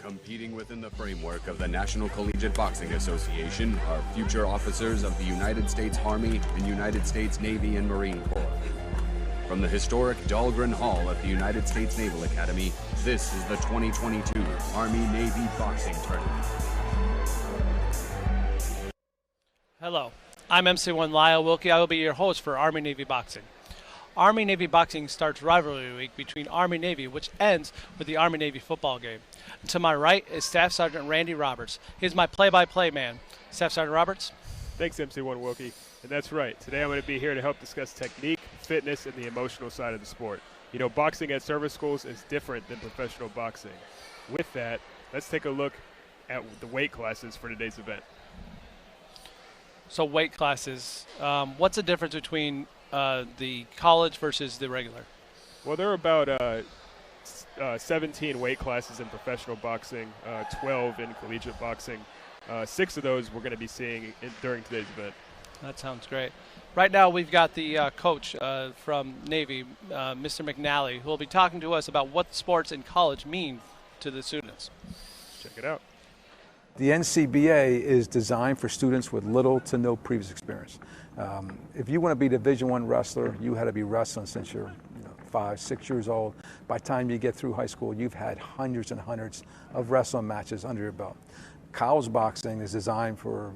Competing within the framework of the National Collegiate Boxing Association are future officers of the United States Army and United States Navy and Marine Corps. From the historic Dahlgren Hall at the United States Naval Academy, this is the 2022 Army-Navy Boxing Tournament. Hello, I'm MC1 Lyle Wilkie. I will be your host for Army-Navy Boxing. Army-Navy Boxing starts rivalry week between Army-Navy, which ends with the Army-Navy football game. And to my right is Staff Sergeant Randy Roberts. He's my play-by-play man. Staff Sergeant Roberts. Thanks, MC1 Wilkie. And that's right. Today I'm going to be here to help discuss technique, fitness, and the emotional side of the sport. You know, boxing at service schools is different than professional boxing. With that, let's take a look at the weight classes for today's event. So weight classes, what's the difference between the college versus the regular? Well, there are about 17 weight classes in professional boxing, 12 in collegiate boxing. 6 of those we're going to be seeing during today's event. That sounds great. Right now we've got the coach from Navy, Mr. McNally, who will be talking to us about what sports in college mean to the students. Check it out. The NCBA is designed for students with little to no previous experience. If you want to be a Division I wrestler, you had to be wrestling since you're 5, 6 years old. By the time you get through high school, you've had hundreds and hundreds of wrestling matches under your belt. College boxing is designed for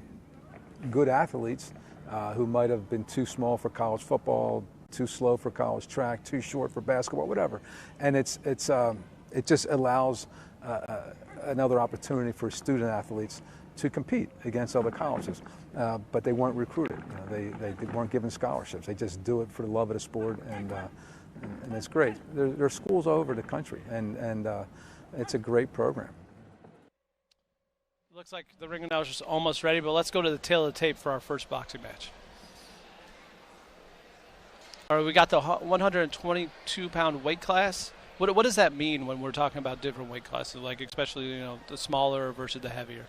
good athletes who might have been too small for college football, too slow for college track, too short for basketball, whatever. And it just allows another opportunity for student athletes to compete against other colleges, but they weren't recruited. They weren't given scholarships. They just do it for the love of the sport, and it's great. There are schools all over the country, and it's a great program. Looks like the ring announcer's almost ready, but let's go to the tail of the tape for our first boxing match. All right, we got the 122-pound weight class. What does that mean when we're talking about different weight classes, like especially the smaller versus the heavier?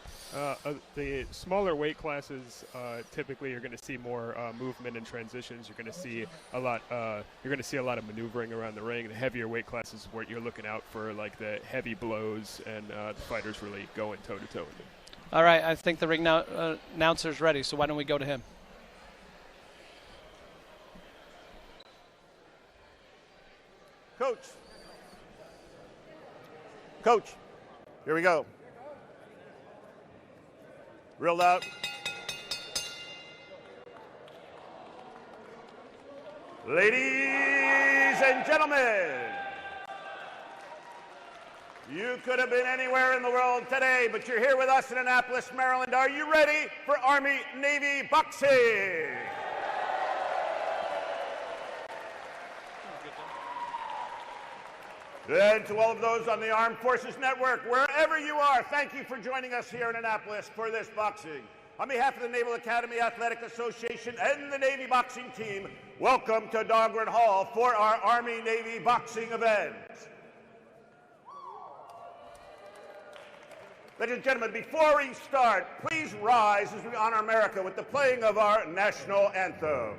The smaller weight classes typically you're going to see more movement and transitions. You're going to see a lot. You're going to see a lot of maneuvering around the ring. The heavier weight classes is where you're looking out for like the heavy blows and the fighters really going toe to toe with them. All right, I think the ring announcer's ready. So why don't we go to him? Coach, here we go. Reeled out. Ladies and gentlemen, you could have been anywhere in the world today, but you're here with us in Annapolis, Maryland. Are you ready for Army-Navy boxing? And to all of those on the Armed Forces Network, wherever you are, thank you for joining us here in Annapolis for this boxing. On behalf of the Naval Academy Athletic Association and the Navy boxing team, welcome to Dahlgren Hall for our Army-Navy boxing event. Ladies and gentlemen, before we start, please rise as we honor America with the playing of our national anthem.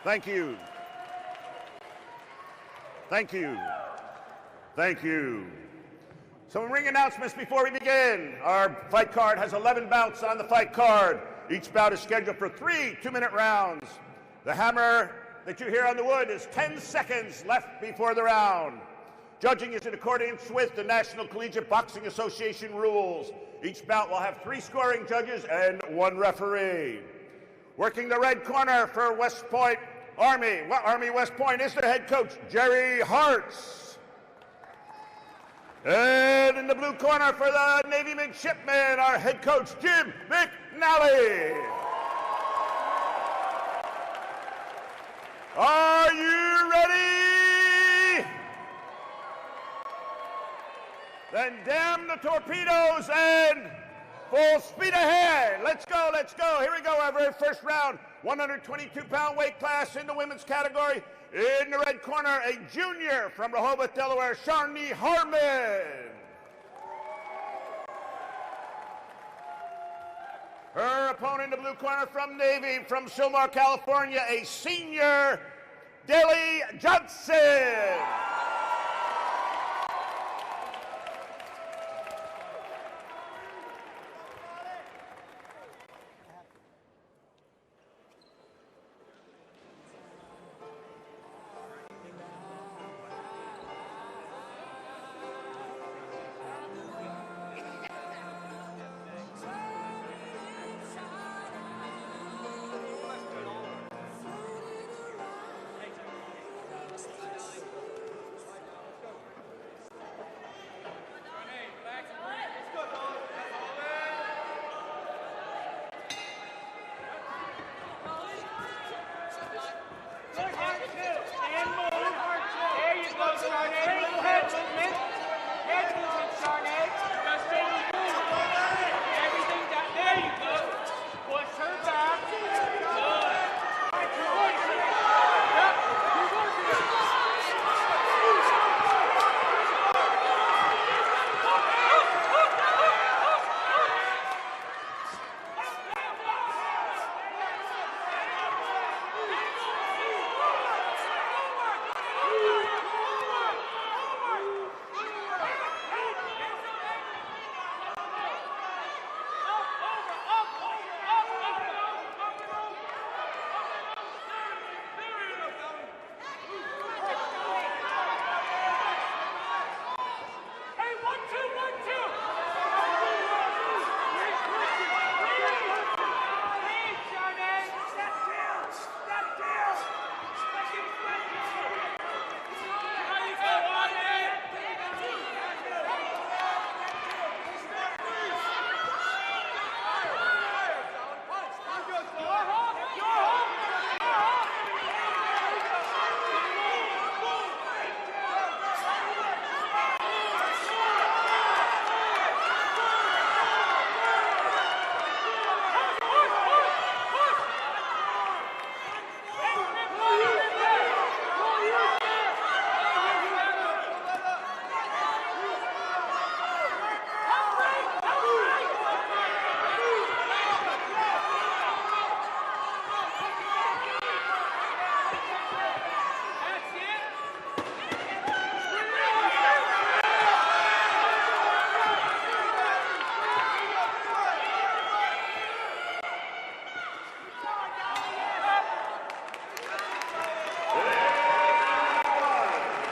Thank you. Thank you. Thank you. Some ring announcements before we begin. Our fight card has 11 bouts on the fight card. Each bout is scheduled for 3 2-minute rounds. The hammer that you hear on the wood is 10 seconds left before the round. Judging is in accordance with the National Collegiate Boxing Association rules. Each bout will have 3 scoring judges and 1 referee. Working the red corner for West Point Army West Point is their head coach, Jerry Hartz. And in the blue corner for the Navy Midshipmen, our head coach, Jim McNally. Are you ready? Then damn the torpedoes and full speed ahead. Let's go, let's go. Here we go, our very first round. 122-pound weight class in the women's category. In the red corner, a junior from Rehoboth, Delaware, Sharni Harmon. Her opponent in the blue corner from Navy, from Sylmar, California, a senior, Deli Johnson.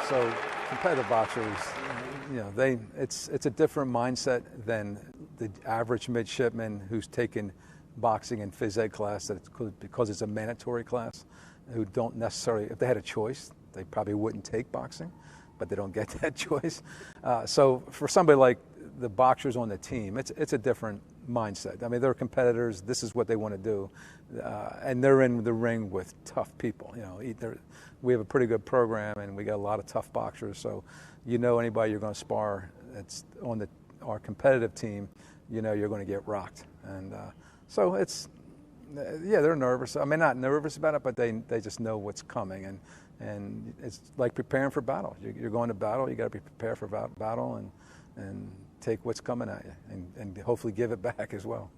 So competitive boxers, you know, it's a different mindset than the average midshipman who's taken boxing and phys ed class because it's a mandatory class, who don't necessarily, if they had a choice, they probably wouldn't take boxing, but they don't get that choice. So for somebody like the boxers on the team, it's a different mindset. I mean, they're competitors. This is what they want to do, and they're in the ring with tough people. You know, we have a pretty good program, and we got a lot of tough boxers. So, you know, anybody you're going to spar that's on our competitive team, you know, you're going to get rocked. And so it's, yeah, they're nervous. I mean, not nervous about it, but they just know what's coming, and it's like preparing for battle. You're going to battle. You got to be prepared for battle and take what's coming at you, and hopefully give it back as well.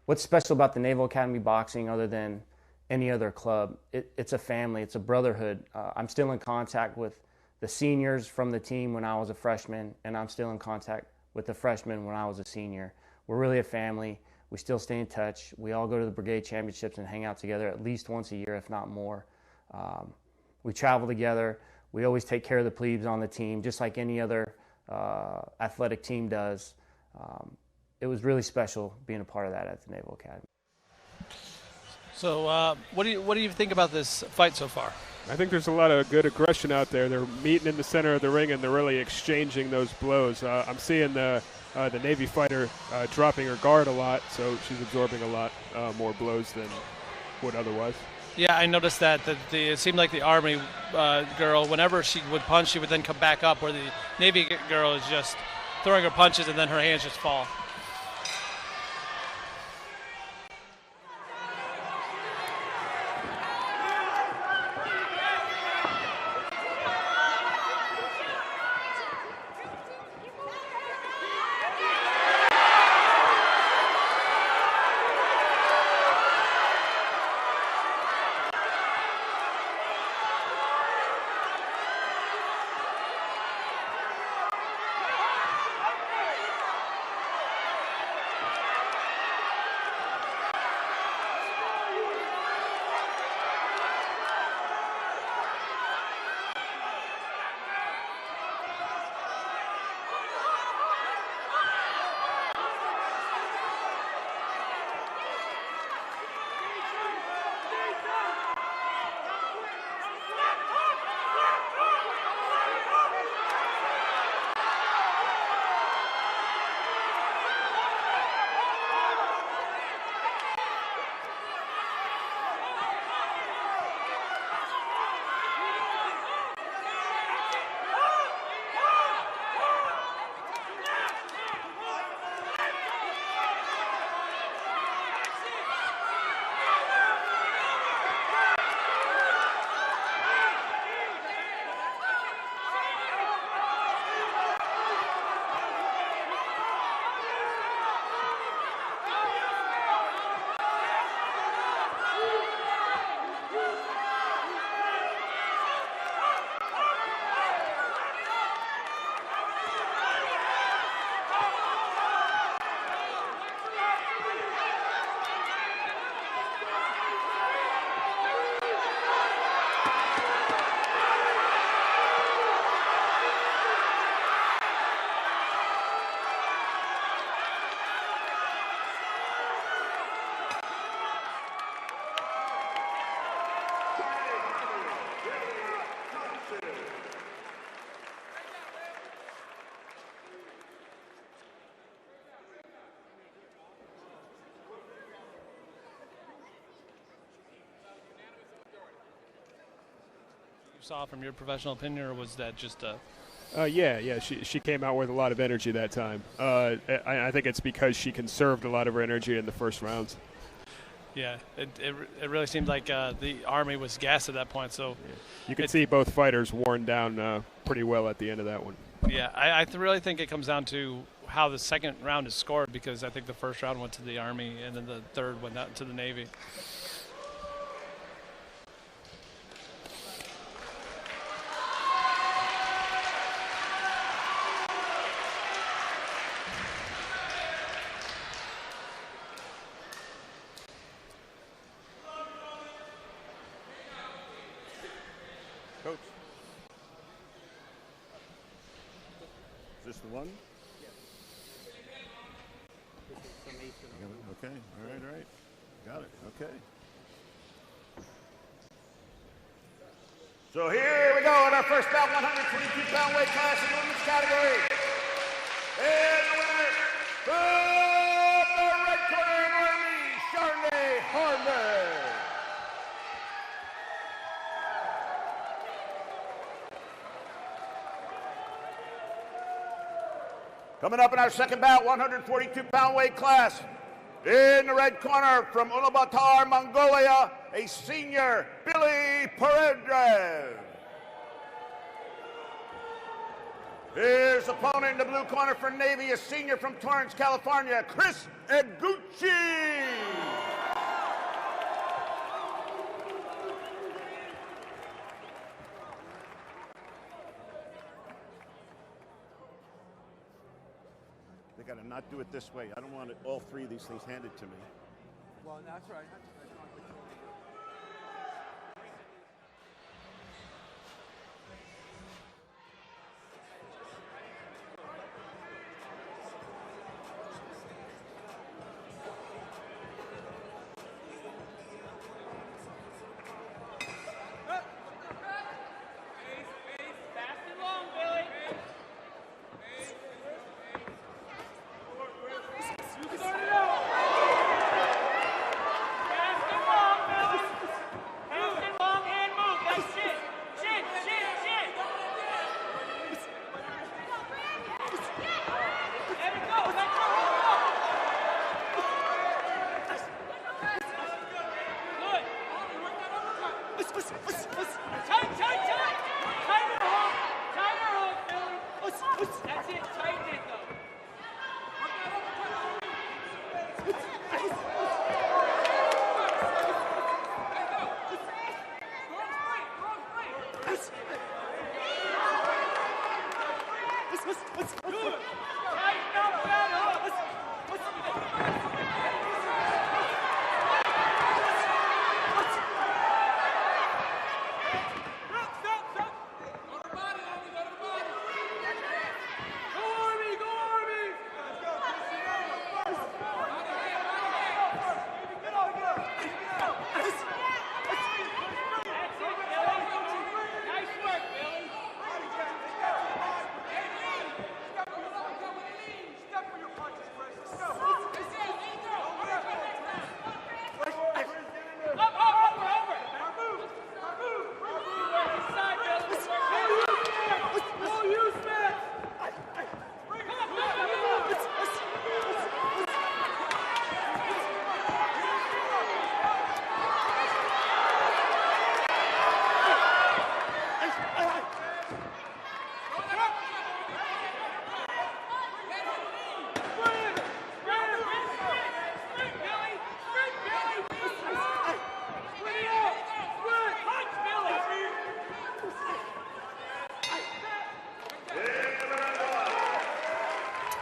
what's special about the Naval Academy boxing other than any other club, it's a family, it's a brotherhood. I'm still in contact with the seniors from the team when I was a freshman, and I'm still in contact with the freshmen when I was a senior. We're really a family. We still stay in touch. We all go to the brigade championships and hang out together at least once a year, if not more. We travel together. We always take care of the plebes on the team, just like any other athletic team does. It was really special being a part of that at the Naval Academy. So what do you think about this fight so far? I think there's a lot of good aggression out there. They're meeting in the center of the ring, and they're really exchanging those blows. I'm seeing the Navy fighter dropping her guard a lot, so she's absorbing a lot more blows than would otherwise. Yeah, I noticed that it seemed like the Army girl, whenever she would punch, she would then come back up, where the Navy girl is just throwing her punches and then her hands just fall. Saw from your professional opinion, or was that just a... Yeah. She came out with a lot of energy that time. I think it's because she conserved a lot of her energy in the first rounds. Yeah, it really seemed like the Army was gassed at that point. So yeah. You could see both fighters worn down pretty well at the end of that one. Yeah, I really think it comes down to how the second round is scored, because I think the first round went to the Army and then the third went out to the Navy. Coach. Is this the one? Yes. This is summation. Okay. All right. Got it. Okay. So here we go in our first bout, 122-pound weight class in the women's category. And the winner from the red corner in Army, Charnay Harmer. Coming up in our second bout, 142-pound weight class. In the red corner from Ulaanbaatar, Mongolia, a senior, Billy Peredrev. His opponent in the blue corner for Navy, a senior from Torrance, California, Chris Eguchi. not do it this way. I don't want all three of these things handed to me. Well, that's right.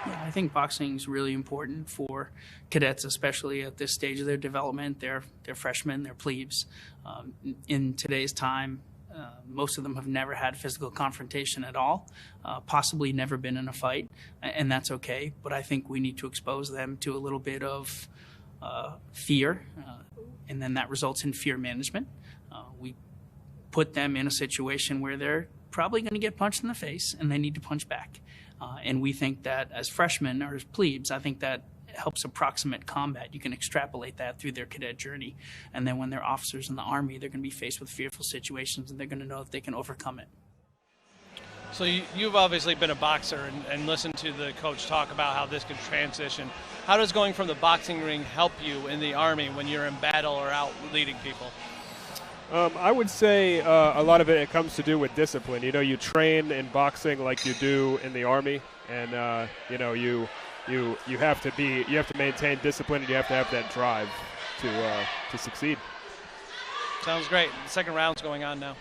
I think boxing is really important for cadets, especially at this stage of their development. They're freshmen, they're plebes. In today's time, most of them have never had physical confrontation at all, possibly never been in a fight, and that's okay. But I think we need to expose them to a little bit of fear, and then that results in fear management. We put them in a situation where they're probably going to get punched in the face, and they need to punch back. And we think that as freshmen or as plebes, I think that helps approximate combat. You can extrapolate that through their cadet journey. And then when they're officers in the Army, they're going to be faced with fearful situations, and they're going to know if they can overcome it. So you've obviously been a boxer and listened to the coach talk about how this could transition. How does going from the boxing ring help you in the Army when you're in battle or out leading people? I would say a lot of it comes to do with discipline. You know, you train in boxing like you do in the Army, and you know, you have to maintain discipline, and you have to have that drive to succeed. Sounds great. The second round's going on now.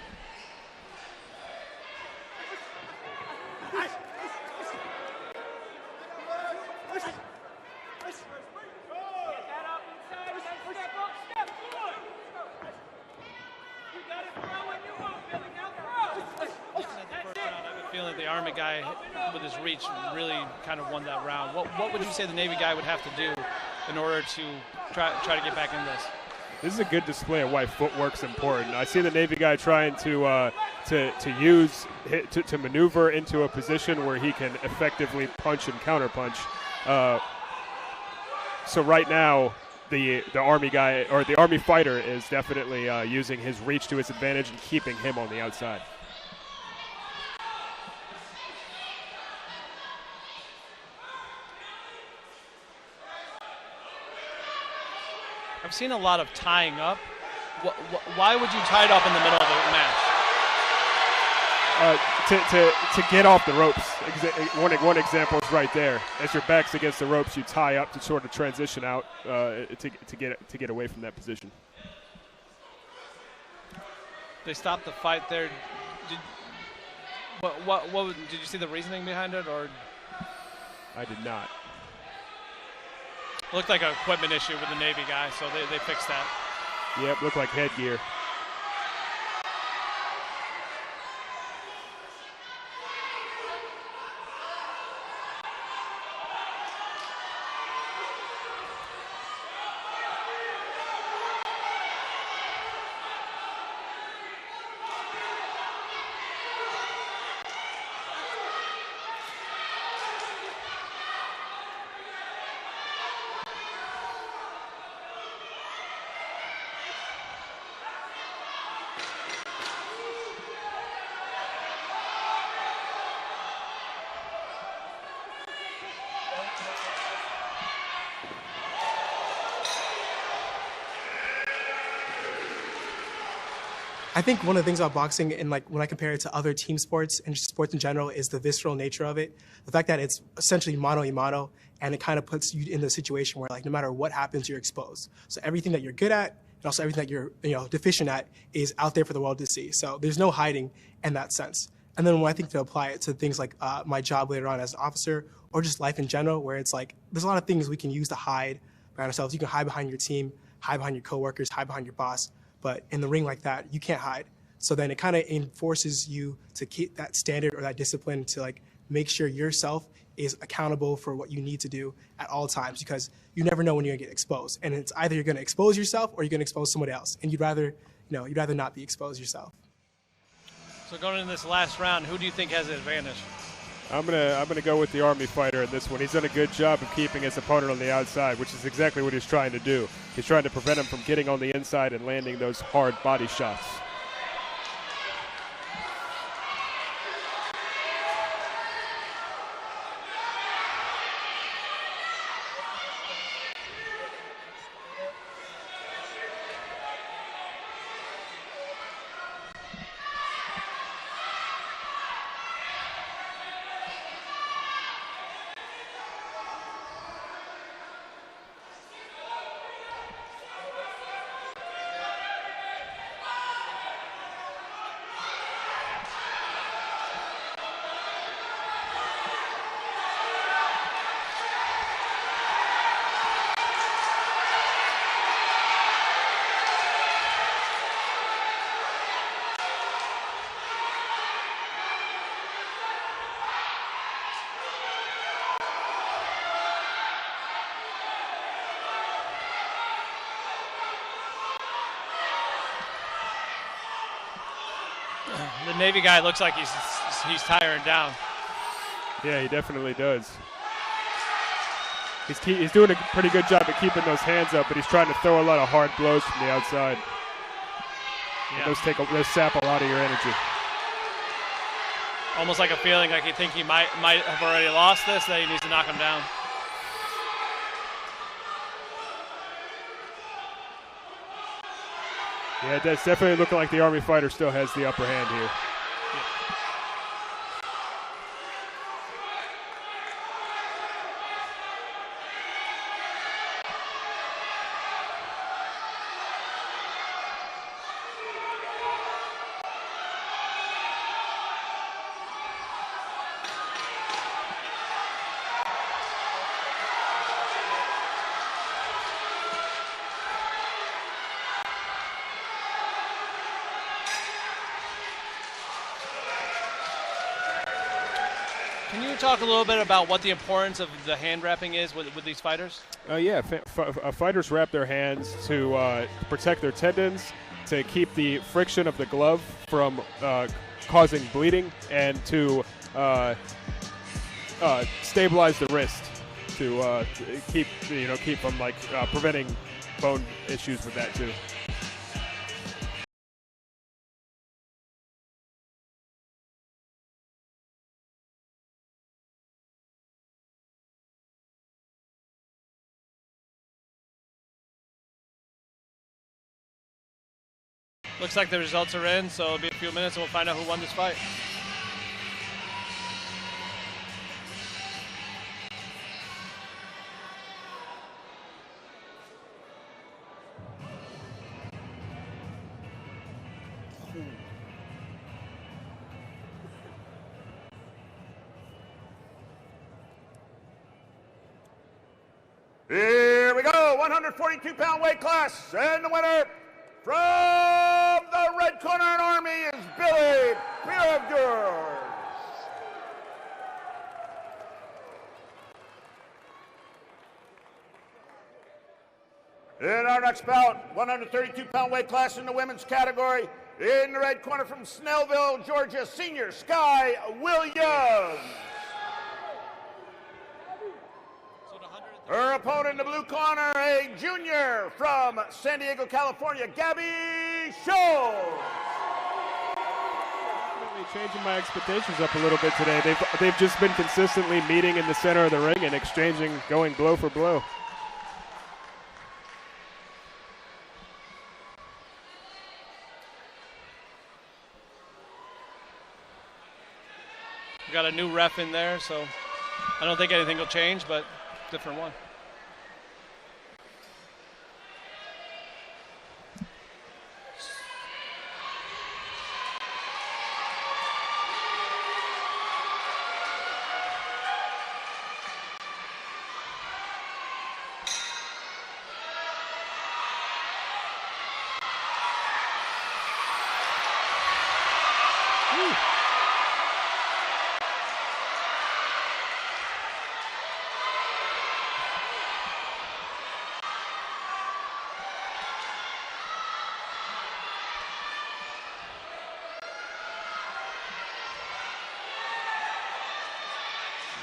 The Army guy with his reach really kind of won that round. What would you say the Navy guy would have to do in order to try to get back in this? This is a good display of why footwork's important. I see the Navy guy trying to maneuver into a position where he can effectively punch and counterpunch. So right now, the Army guy or the Army fighter is definitely using his reach to his advantage and keeping him on the outside. I've seen a lot of tying up. Why would you tie it up in the middle of the match? To get off the ropes. One example is right there. As your back's against the ropes, you tie up to sort of transition out to get away from that position. They stopped the fight there. Did you see the reasoning behind it, or? I did not. Looked like an equipment issue with the Navy guy, so they fixed that. Yep, looked like headgear. I think one of the things about boxing, and like when I compare it to other team sports and just sports in general, is the visceral nature of it. The fact that it's essentially mano a mano, and it kind of puts you in the situation where, like, no matter what happens, you're exposed. So everything that you're good at, and also everything that you're deficient at, is out there for the world to see. So there's no hiding in that sense. And then when I think to apply it to things like my job later on as an officer, or just life in general, where it's like there's a lot of things we can use to hide behind ourselves. You can hide behind your team, hide behind your coworkers, hide behind your boss. But in the ring like that, you can't hide. So then it kind of enforces you to keep that standard or that discipline to like make sure yourself is accountable for what you need to do at all times, because you never know when you're gonna get exposed. And it's either you're gonna expose yourself or you're gonna expose somebody else. And you'd rather not be exposed yourself. So going into this last round, who do you think has the advantage? I'm gonna go with the Army fighter in this one. He's done a good job of keeping his opponent on the outside, which is exactly what he's trying to do. He's trying to prevent him from getting on the inside and landing those hard body shots. The Navy guy looks like he's tiring down. Yeah, he definitely does. He's doing a pretty good job at keeping those hands up, but he's trying to throw a lot of hard blows from the outside. Yeah. Those sap a lot of your energy. Almost like a feeling like you think he might have already lost this, that he needs to knock him down. Yeah, it's definitely looking like the Army fighter still has the upper hand here. Can you talk a little bit about what the importance of the hand wrapping is with these fighters? Yeah, fighters wrap their hands to protect their tendons, to keep the friction of the glove from causing bleeding, and to stabilize the wrist, to keep from preventing bone issues with that too. Looks like the results are in, so it'll be a few minutes and we'll find out who won this fight. Here 142-pound weight class. And the winner from the red corner in Army is Billy Birovdur. In our next bout, 132-pound weight class in the women's category, in the red corner from Snellville, Georgia, senior Sky Williams. Her opponent in the blue corner, a junior from San Diego, California, Gabby Schultz. Changing my expectations up a little bit today. They've just been consistently meeting in the center of the ring and exchanging, going blow for blow. We got a new ref in there, so I don't think anything will change, but different one.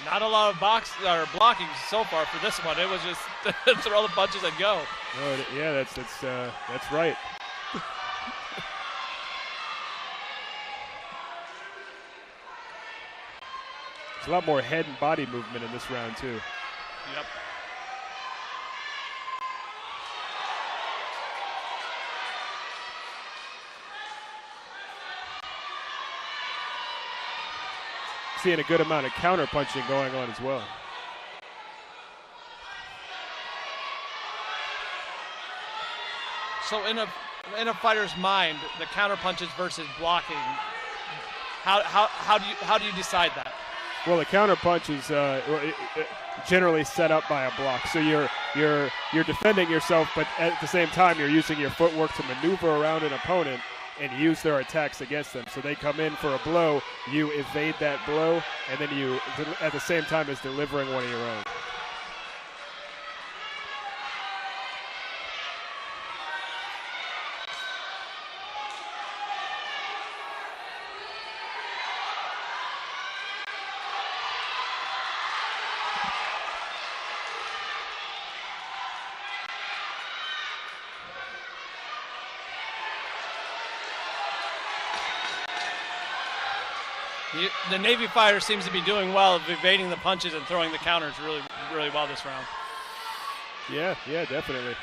Not a lot of blocking so far for this one. It was just throw the punches and go. Oh, yeah, that's right. There's a lot more head and body movement in this round too. Yep. Seeing a good amount of counter punching going on as well. So in a fighter's mind, the counter punches versus blocking, how do you decide that? Well, the counter punch is generally set up by a block, so you're defending yourself, but at the same time you're using your footwork to maneuver around an opponent and use their attacks against them. So they come in for a blow, you evade that blow, and then you, at the same time as delivering one of your own. The Navy fighter seems to be doing well of evading the punches and throwing the counters really, really well this round. Yeah, definitely.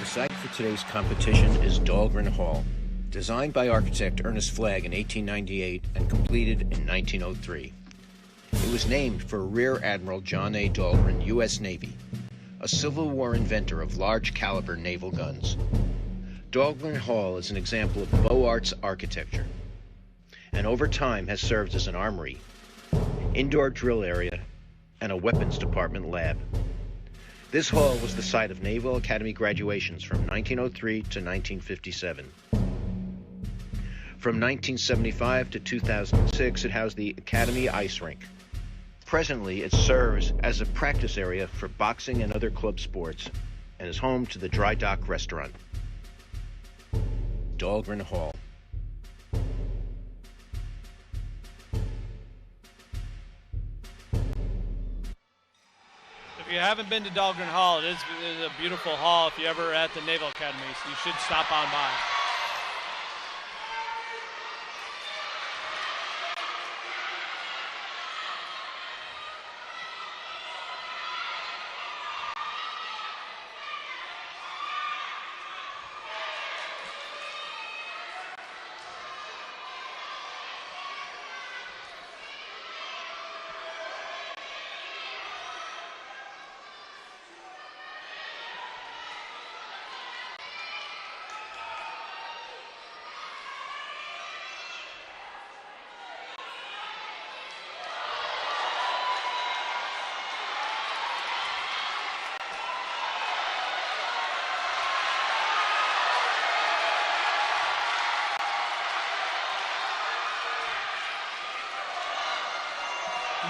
The site for today's competition is Dahlgren Hall, designed by architect Ernest Flagg in 1898 and completed in 1903. It was named for Rear Admiral John A. Dahlgren, U.S. Navy, a Civil War inventor of large-caliber naval guns. Dahlgren Hall is an example of Beaux Arts architecture, and over time has served as an armory, indoor drill area, and a weapons department lab. This hall was the site of Naval Academy graduations from 1903 to 1957. From 1975 to 2006, it housed the Academy Ice Rink. Presently, it serves as a practice area for boxing and other club sports and is home to the Dry Dock Restaurant. Dahlgren Hall. If you haven't been to Dahlgren Hall, it is a beautiful hall. If you're ever at the Naval Academy, so you should stop on by.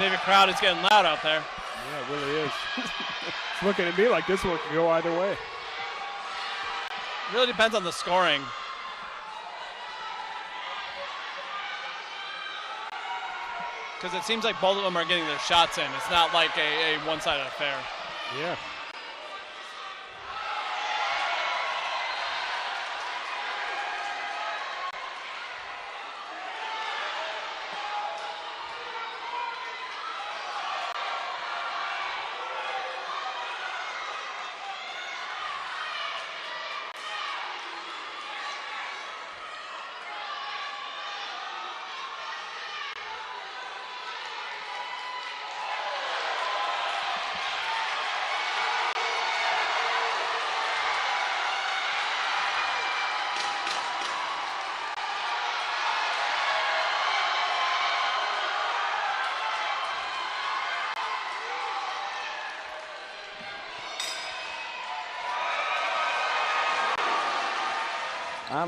Navy crowd is getting loud out there. Yeah, it really is. It's looking at me like this one can go either way. Really depends on the scoring. Because it seems like both of them are getting their shots in. It's not like a one-sided affair. Yeah.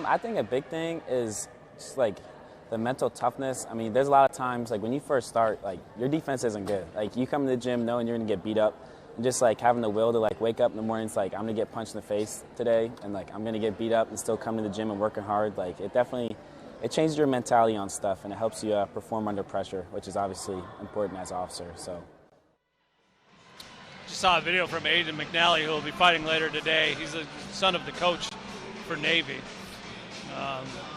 I think a big thing is just like the mental toughness. I mean, there's a lot of times like when you first start, like your defense isn't good. Like you come to the gym knowing you're gonna get beat up, and just like having the will to like wake up in the mornings like I'm gonna get punched in the face today, and like I'm gonna get beat up, and still come to the gym and working hard. Like it changes your mentality on stuff, and it helps you perform under pressure, which is obviously important as an officer. So. Just saw a video from Aiden McNally, who will be fighting later today. He's the son of the coach for Navy.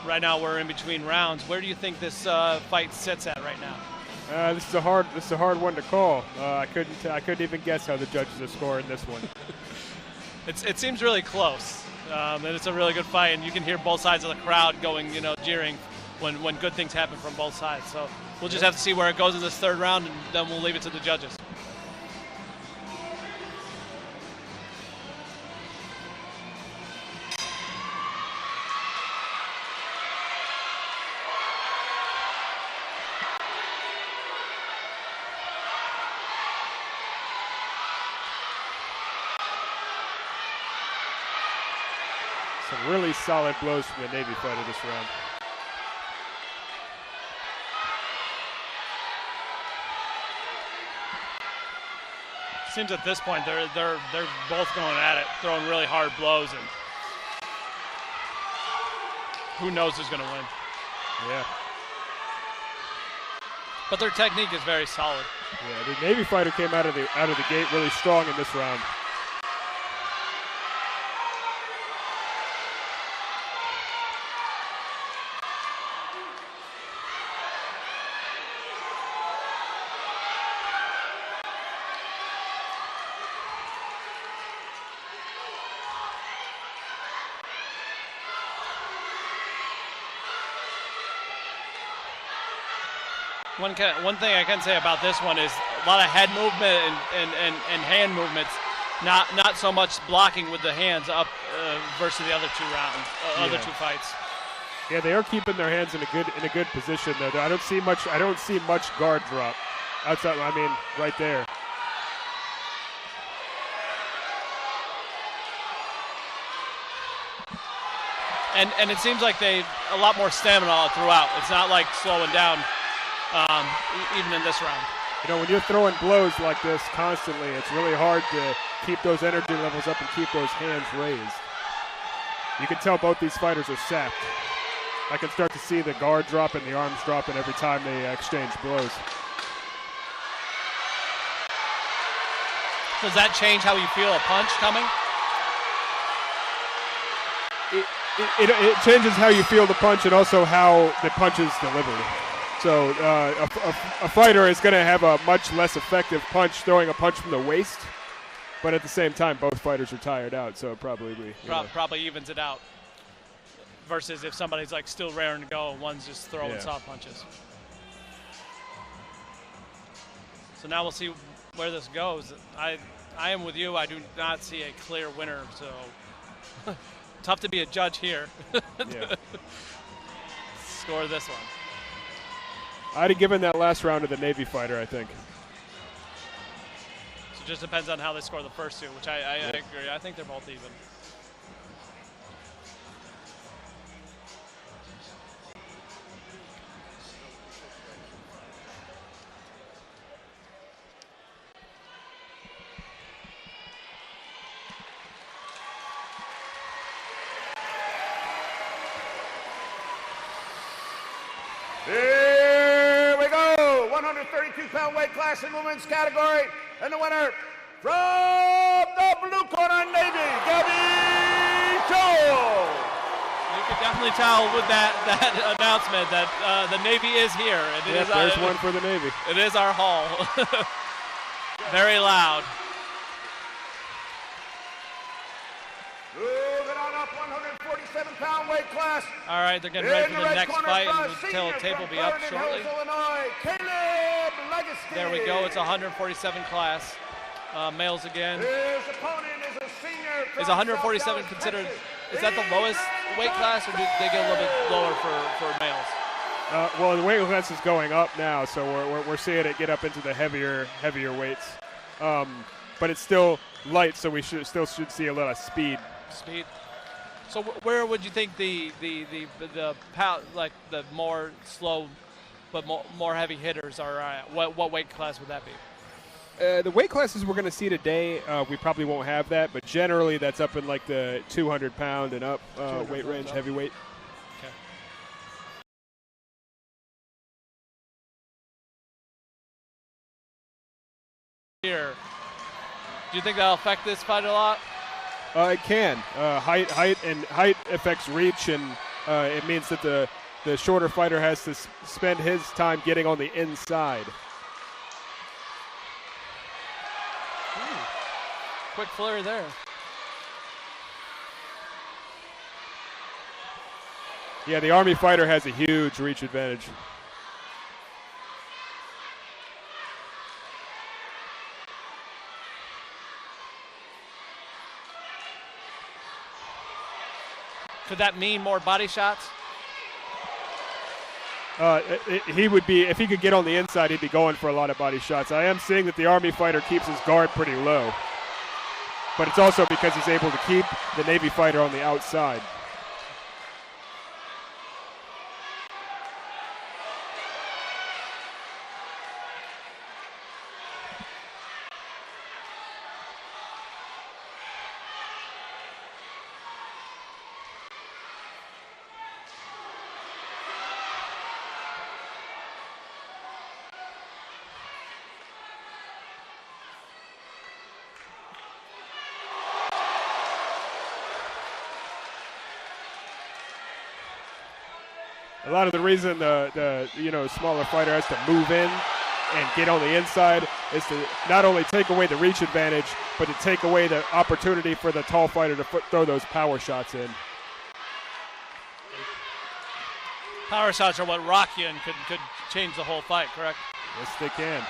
Right now we're in between rounds. Where do you think this fight sits at right now? This is a hard one to call. I couldn't even guess how the judges are scoring this one. It seems really close, and it's a really good fight. And you can hear both sides of the crowd going, jeering when good things happen from both sides. So we'll just have to see where it goes in this third round, and then we'll leave it to the judges. Some really solid blows from the Navy fighter this round. Seems at this point they're both going at it, throwing really hard blows, and who knows who's going to win. Yeah. But their technique is very solid. Yeah, the Navy fighter came out of the gate really strong in this round. One thing I can say about this one is a lot of head movement and hand movements, not so much blocking with the hands up versus the other two rounds, other two fights. Yeah, they are keeping their hands in a good position though. I don't see much guard drop outside. I mean, right there. And it seems like they a lot more stamina throughout. It's not like slowing down. Even in this round. When you're throwing blows like this constantly, it's really hard to keep those energy levels up and keep those hands raised. You can tell both these fighters are sapped. I can start to see the guard drop and the arms dropping every time they exchange blows. Does that change how you feel a punch coming? It changes how you feel the punch and also how the punch is delivered. So a fighter is going to have a much less effective punch throwing a punch from the waist, but at the same time, both fighters are tired out, so it probably evens it out. Versus if somebody's like still raring to go, one's just throwing soft punches. So now we'll see where this goes. I am with you. I do not see a clear winner, so tough to be a judge here. Score this one. I'd have given that last round to the Navy fighter, I think. So it just depends on how they score the first two, which I agree. I think they're both even. 142-pound weight class in the women's category. And the winner from the blue corner, Navy, Gabby Joel. You can definitely tell with that announcement that the Navy is here. There's one for the Navy. It is our hall. Very loud. Moving on up, 147-pound weight class. All right, they're getting ready for the next fight until the tape will be up shortly. There we go. It's a 147 class. Males again. His opponent is a senior. Is 147 considered? Is that the lowest weight class, or do they get a little bit lower for males? Well, the weight class is going up now, so we're seeing it get up into the heavier weights. But it's still light, so we still should see a lot of speed. So where would you think the like the more slow but more heavy hitters are at? What weight class would that be? The weight classes we're going to see today, we probably won't have that, but generally that's up in like the 200-pound and up weight range, heavyweight. Okay. Here, do you think that'll affect this fight a lot? It can. Height affects reach, and it means that the shorter fighter has to spend his time getting on the inside. Quick flurry there. Yeah, the Army fighter has a huge reach advantage. Could that mean more body shots? He would be, if he could get on the inside, he'd be going for a lot of body shots. I am seeing that the Army fighter keeps his guard pretty low, but it's also because he's able to keep the Navy fighter on the outside. A lot of the reason the smaller fighter has to move in and get on the inside is to not only take away the reach advantage, but to take away the opportunity for the tall fighter to throw those power shots in. Power shots are what rock you and could change the whole fight, correct? Yes, they can.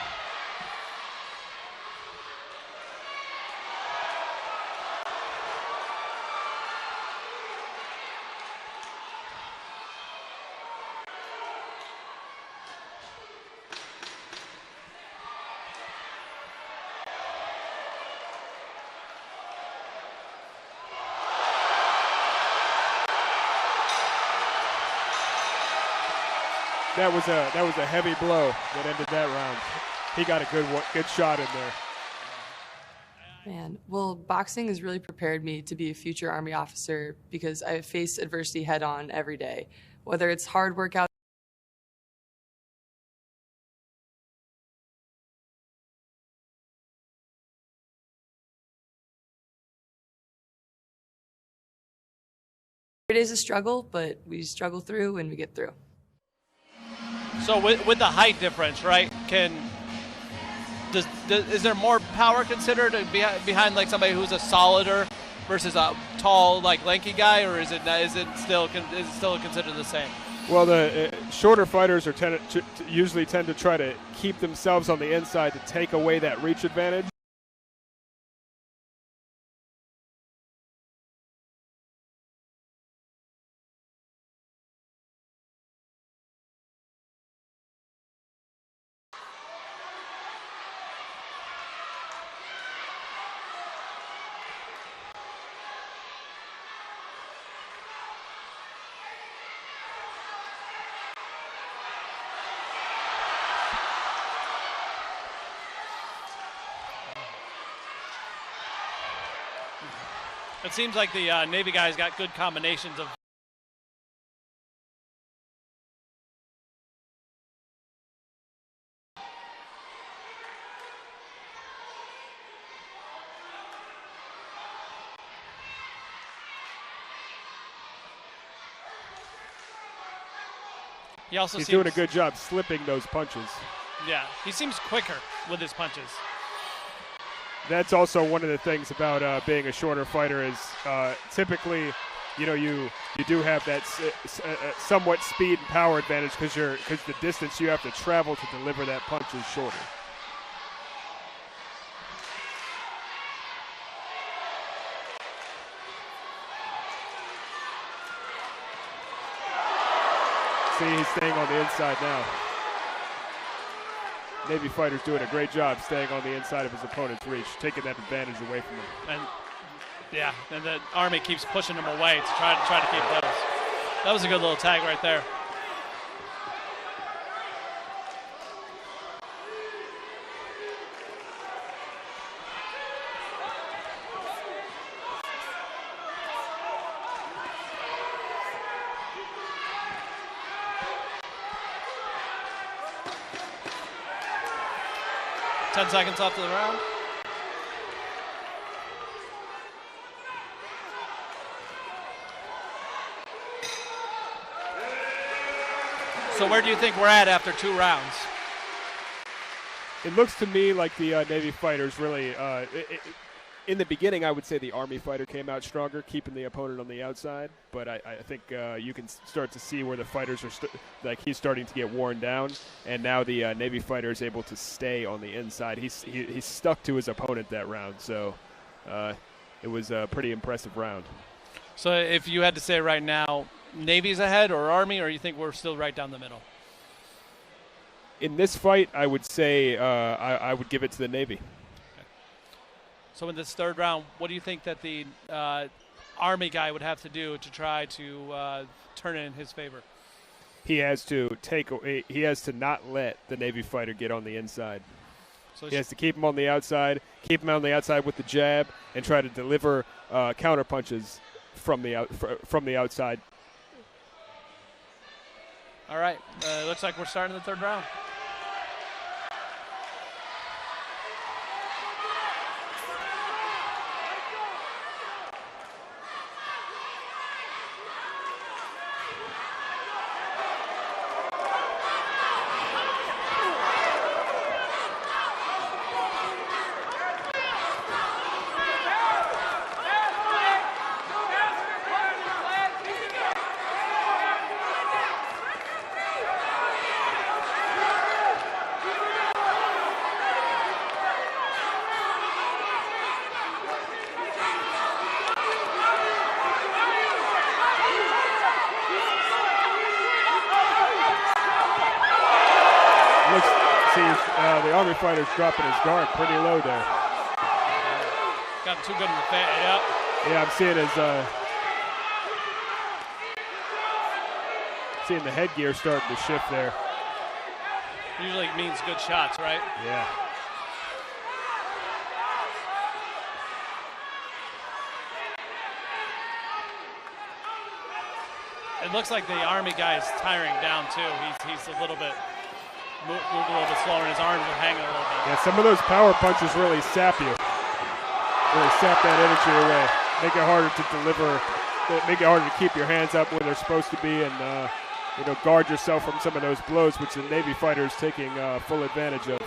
That was a heavy blow that ended that round. He got a good shot in there. Man, well, boxing has really prepared me to be a future Army officer because I face adversity head on every day, whether it's hard workout. It is a struggle, but we struggle through and we get through. So with the height difference, right? Is there more power considered behind like somebody who's a solider versus a tall, like lanky guy, or is it still considered the same? Well, the shorter fighters usually tend to try to keep themselves on the inside to take away that reach advantage. It seems like the Navy guys got good combinations of. He also he's seems, doing a good job slipping those punches. Yeah, he seems quicker with his punches. That's also one of the things about being a shorter fighter is typically, you do have that somewhat speed and power advantage because the distance you have to travel to deliver that punch is shorter. See, he's staying on the inside now. Navy fighter's doing a great job staying on the inside of his opponent's reach, taking that advantage away from him. And the Army keeps pushing him away to try to keep those. That was a good little tag right there. Ten seconds left of the round. So where do you think we're at after 2 rounds? It looks to me like the Navy fighters really, in the beginning, I would say the Army fighter came out stronger, keeping the opponent on the outside. But I think you can start to see where the fighters are, he's starting to get worn down, and now the Navy fighter is able to stay on the inside. He's stuck to his opponent that round, so it was a pretty impressive round. So if you had to say right now, Navy's ahead or Army, or you think we're still right down the middle? In this fight, I would say I would give it to the Navy. Okay. So in this 3rd round, what do you think that the Army guy would have to do to try to turn it in his favor? He has to not let the Navy fighter get on the inside. So he has to keep him on the outside, with the jab, and try to deliver counter punches from the outside. All right. Looks like we're starting the 3rd round. The Army fighter's dropping his guard pretty low there. Got too good in the face. Yep. Yeah, I'm seeing the headgear starting to shift there. Usually means good shots, right? Yeah. It looks like the Army guy is tiring down too. He's a little bit. Move a little bit slower, and his arms are hanging a little bit. Yeah, some of those power punches really sap you. Really sap that energy away. Make it harder to deliver. Make it harder to keep your hands up where they're supposed to be, and guard yourself from some of those blows, which the Navy fighter is taking full advantage of.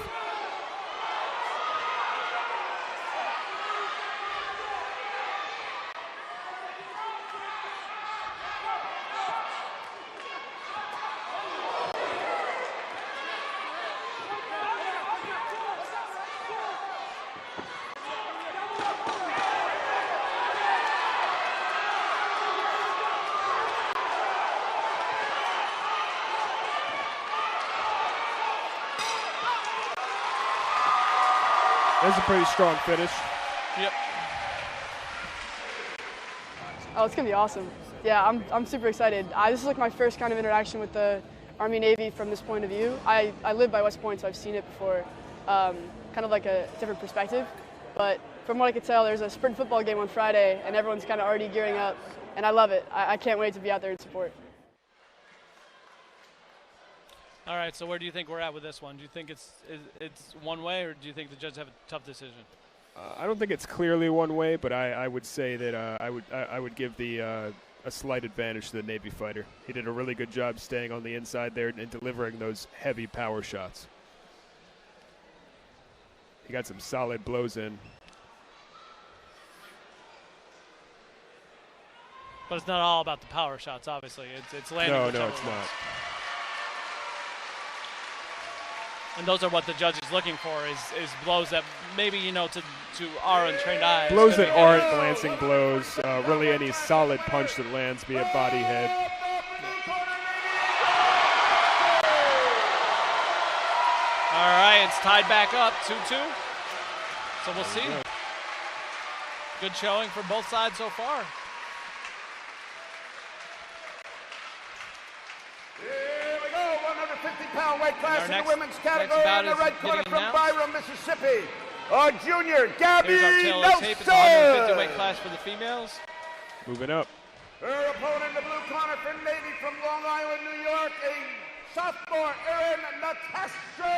That's a pretty strong finish. Yep. Oh, it's going to be awesome. Yeah, I'm super excited. This is like my first kind of interaction with the Army-Navy from this point of view. I live by West Point, so I've seen it before, kind of like a different perspective. But from what I could tell, there's a sprint football game on Friday, and everyone's kind of already gearing up, and I love it. I can't wait to be out there and support. All right, so where do you think we're at with this one? Do you think it's one way, or do you think the judges have a tough decision? I don't think it's clearly one way, but I would say that I would give the a slight advantage to the Navy fighter. He did a really good job staying on the inside there and delivering those heavy power shots. He got some solid blows in. But it's not all about the power shots, obviously. It's landing. No, whichever it's ones. not. And those are what the judge is looking for, is blows that maybe, you know, to our untrained eyes. Blows that aren't glancing blows, really any solid punch that lands, be it body, head. All right, it's tied back up, 2-2. So we'll see. Good showing for both sides so far. Here we go, 150-pound weight class in the women's category. bout In the is red corner getting from announced. Byram, Mississippi, junior Gabby Here's our tail of tape. It's a 150 weight Nelson. class for the females. Moving up. Her opponent in the blue corner from Navy from Long Island, New York, a sophomore, Erin Natastro.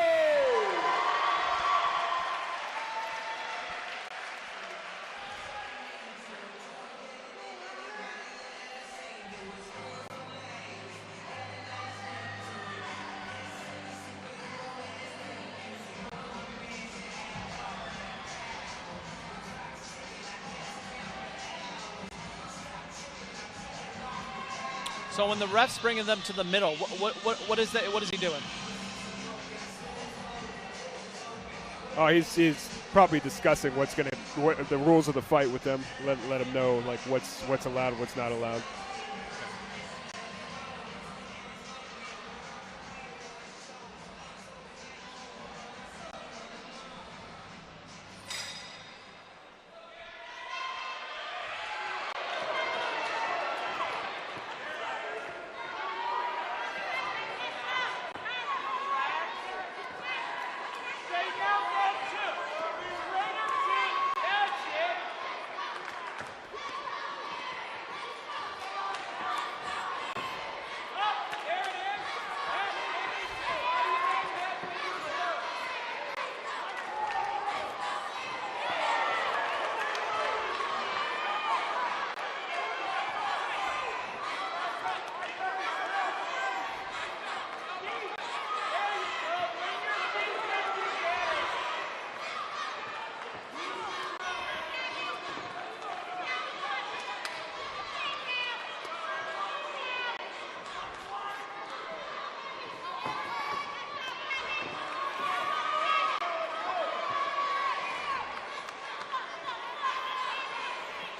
So when the ref's bringing them to the middle, what is that? What is he doing? Oh, he's probably discussing what the rules of the fight with them. Let him know like what's allowed, what's not allowed.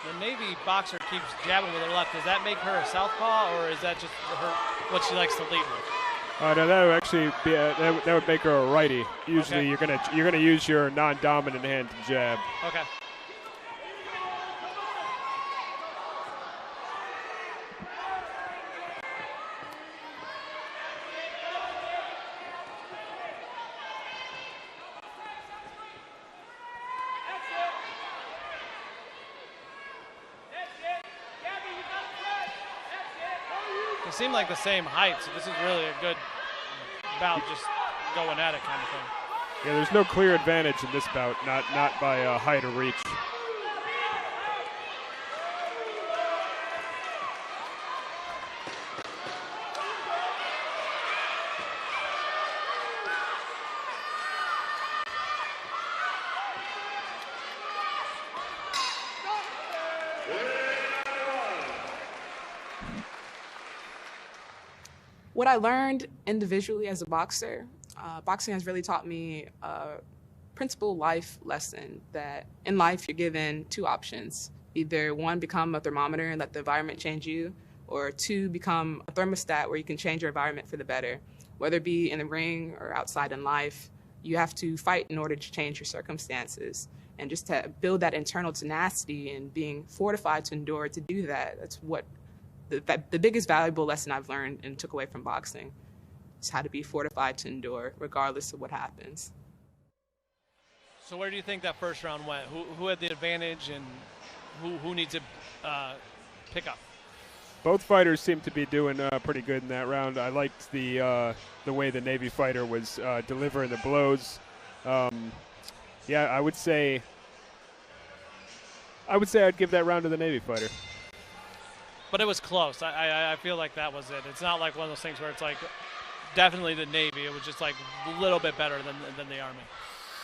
The Navy boxer keeps jabbing with her left. Does that make her a southpaw, or is that just her what she likes to lead with? No, that would actually be that would make her a righty. Usually, you're gonna use your non-dominant hand to jab. Okay. They seem like the same height, so this is really a good bout, just going at it kind of thing. Yeah, there's no clear advantage in this bout, not by height or reach. What I learned individually as a boxer, boxing has really taught me a principal life lesson that in life you're given two options. Either one, become a thermometer and let the environment change you, or two, become a thermostat where you can change your environment for the better. Whether it be in the ring or outside in life, you have to fight in order to change your circumstances. And just to build that internal tenacity and being fortified to endure to do that, that's what the biggest valuable lesson I've learned and took away from boxing is how to be fortified to endure regardless of what happens. So where do you think that first round went? Who had the advantage, and who needs to pick up? Both fighters seem to be doing pretty good in that round. I liked the way the Navy fighter was delivering the blows. Yeah, I would say I'd give that round to the Navy fighter. But it was close. I feel like that was it. It's not like one of those things where it's like definitely the Navy. It was just like a little bit better than the Army.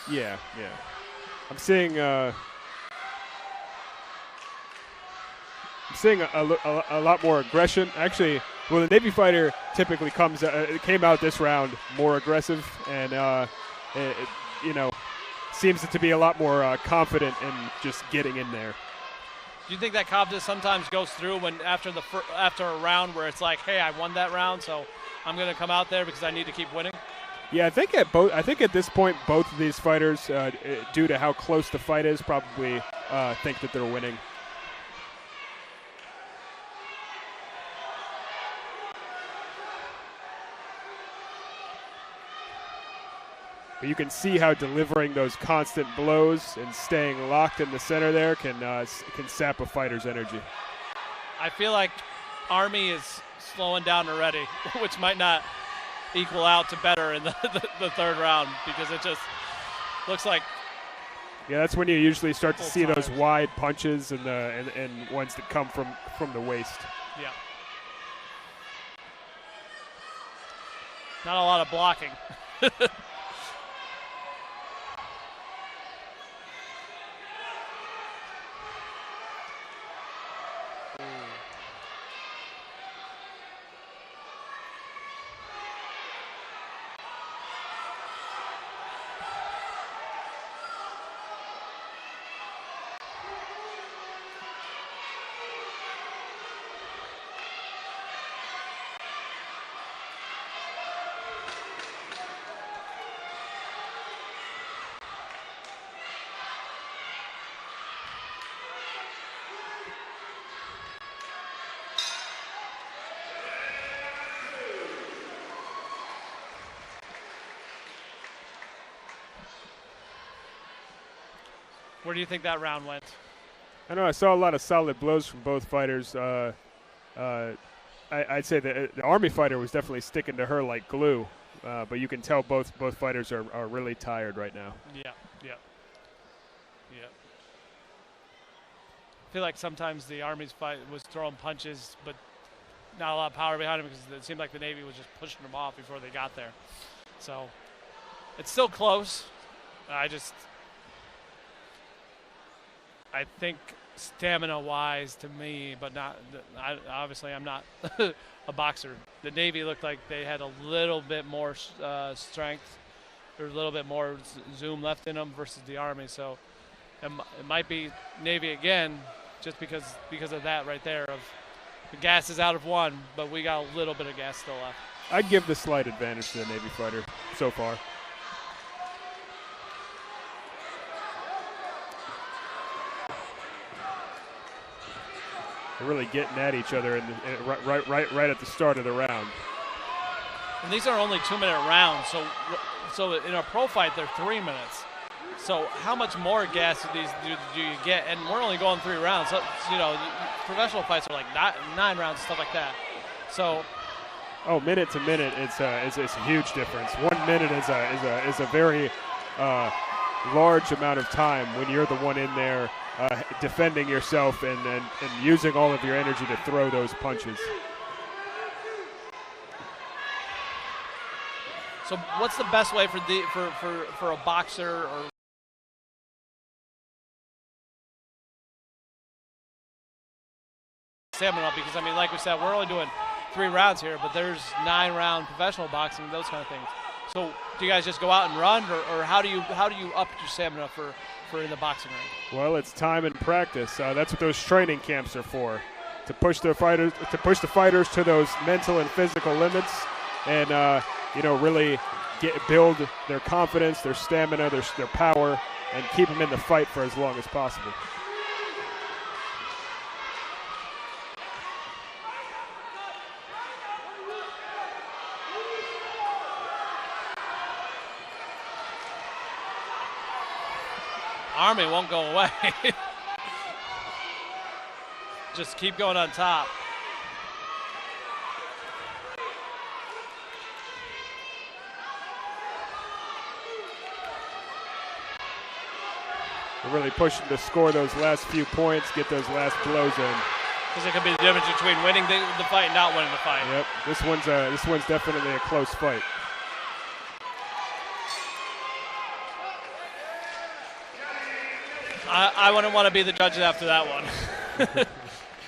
Yeah. I'm seeing a lot more aggression. Actually, well, the Navy fighter typically came out this round more aggressive, and seems to be a lot more confident in just getting in there. Do you think that confidence sometimes goes through when after a round where it's like, hey, I won that round, so I'm going to come out there because I need to keep winning? Yeah, I think at this point, both of these fighters, due to how close the fight is, probably think that they're winning. But you can see how delivering those constant blows and staying locked in the center there can sap a fighter's energy. I feel like Army is slowing down already, which might not equal out to better in the third round, because it just looks like. Yeah, that's when you usually start to see those wide punches and ones that come from the waist. Yeah. Not a lot of blocking. Where do you think that round went? I know I saw a lot of solid blows from both fighters. I'd say the Army fighter was definitely sticking to her like glue, but you can tell both fighters are really tired right now. Yeah. I feel like sometimes the Army's fight was throwing punches, but not a lot of power behind them, because it seemed like the Navy was just pushing them off before they got there. So it's still close. I think stamina-wise to me, but not. Obviously, I'm not a boxer. The Navy looked like they had a little bit more strength. There's a little bit more zoom left in them versus the Army. So it might be Navy again, just because of that right there. Of the gas is out of one, but we got a little bit of gas still left. I'd give the slight advantage to the Navy fighter so far. They're really getting at each other right at the start of the round. And these are only 2-minute rounds, so in a pro fight they're 3 minutes. So how much more gas do you get? And we're only going 3 rounds. So professional fights are like 9 rounds, stuff like that. So. Oh, minute to minute, it's a huge difference. 1 minute is a very large amount of time when you're the one in there defending yourself and using all of your energy to throw those punches. So what's the best way for a boxer or stamina? Because I mean, like we said, we're only doing 3 rounds here, but there's 9-round professional boxing, those kind of things. So do you guys just go out and run, or how do you up your stamina for in the boxing ring? Well, it's time and practice. That's what those training camps are for, to push the fighters to those mental and physical limits, and really build their confidence, their stamina, their power, and keep them in the fight for as long as possible. Army won't go away. Just keep going on top. They're really pushing to score those last few points, get those last blows in. Because it could be the difference between winning the fight and not winning the fight. Yep, this one's definitely a close fight. I wouldn't want to be the judge after that one.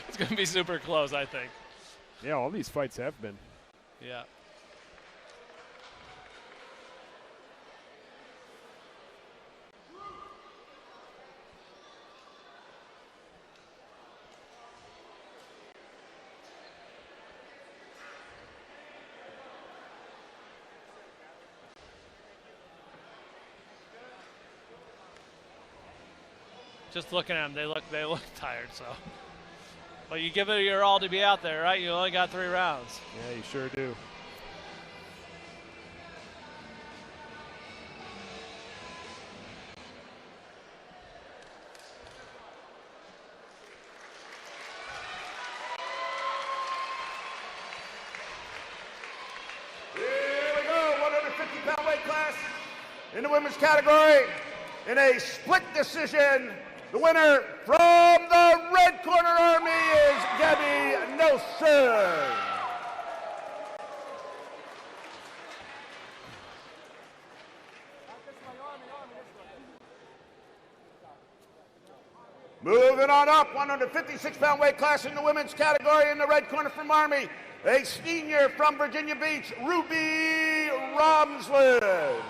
It's going to be super close, I think. Yeah, all these fights have been. Yeah. Just looking at them, they look tired. So, but you give it your all to be out there, right? You only got 3 rounds. Yeah, you sure do. Here we go, 150-pound weight class in the women's category. In a split decision, the winner from the red corner, Army, is Gabby Nelson. Moving on up, 156-pound weight class in the women's category in the red corner from Army, a senior from Virginia Beach, Ruby Romslin.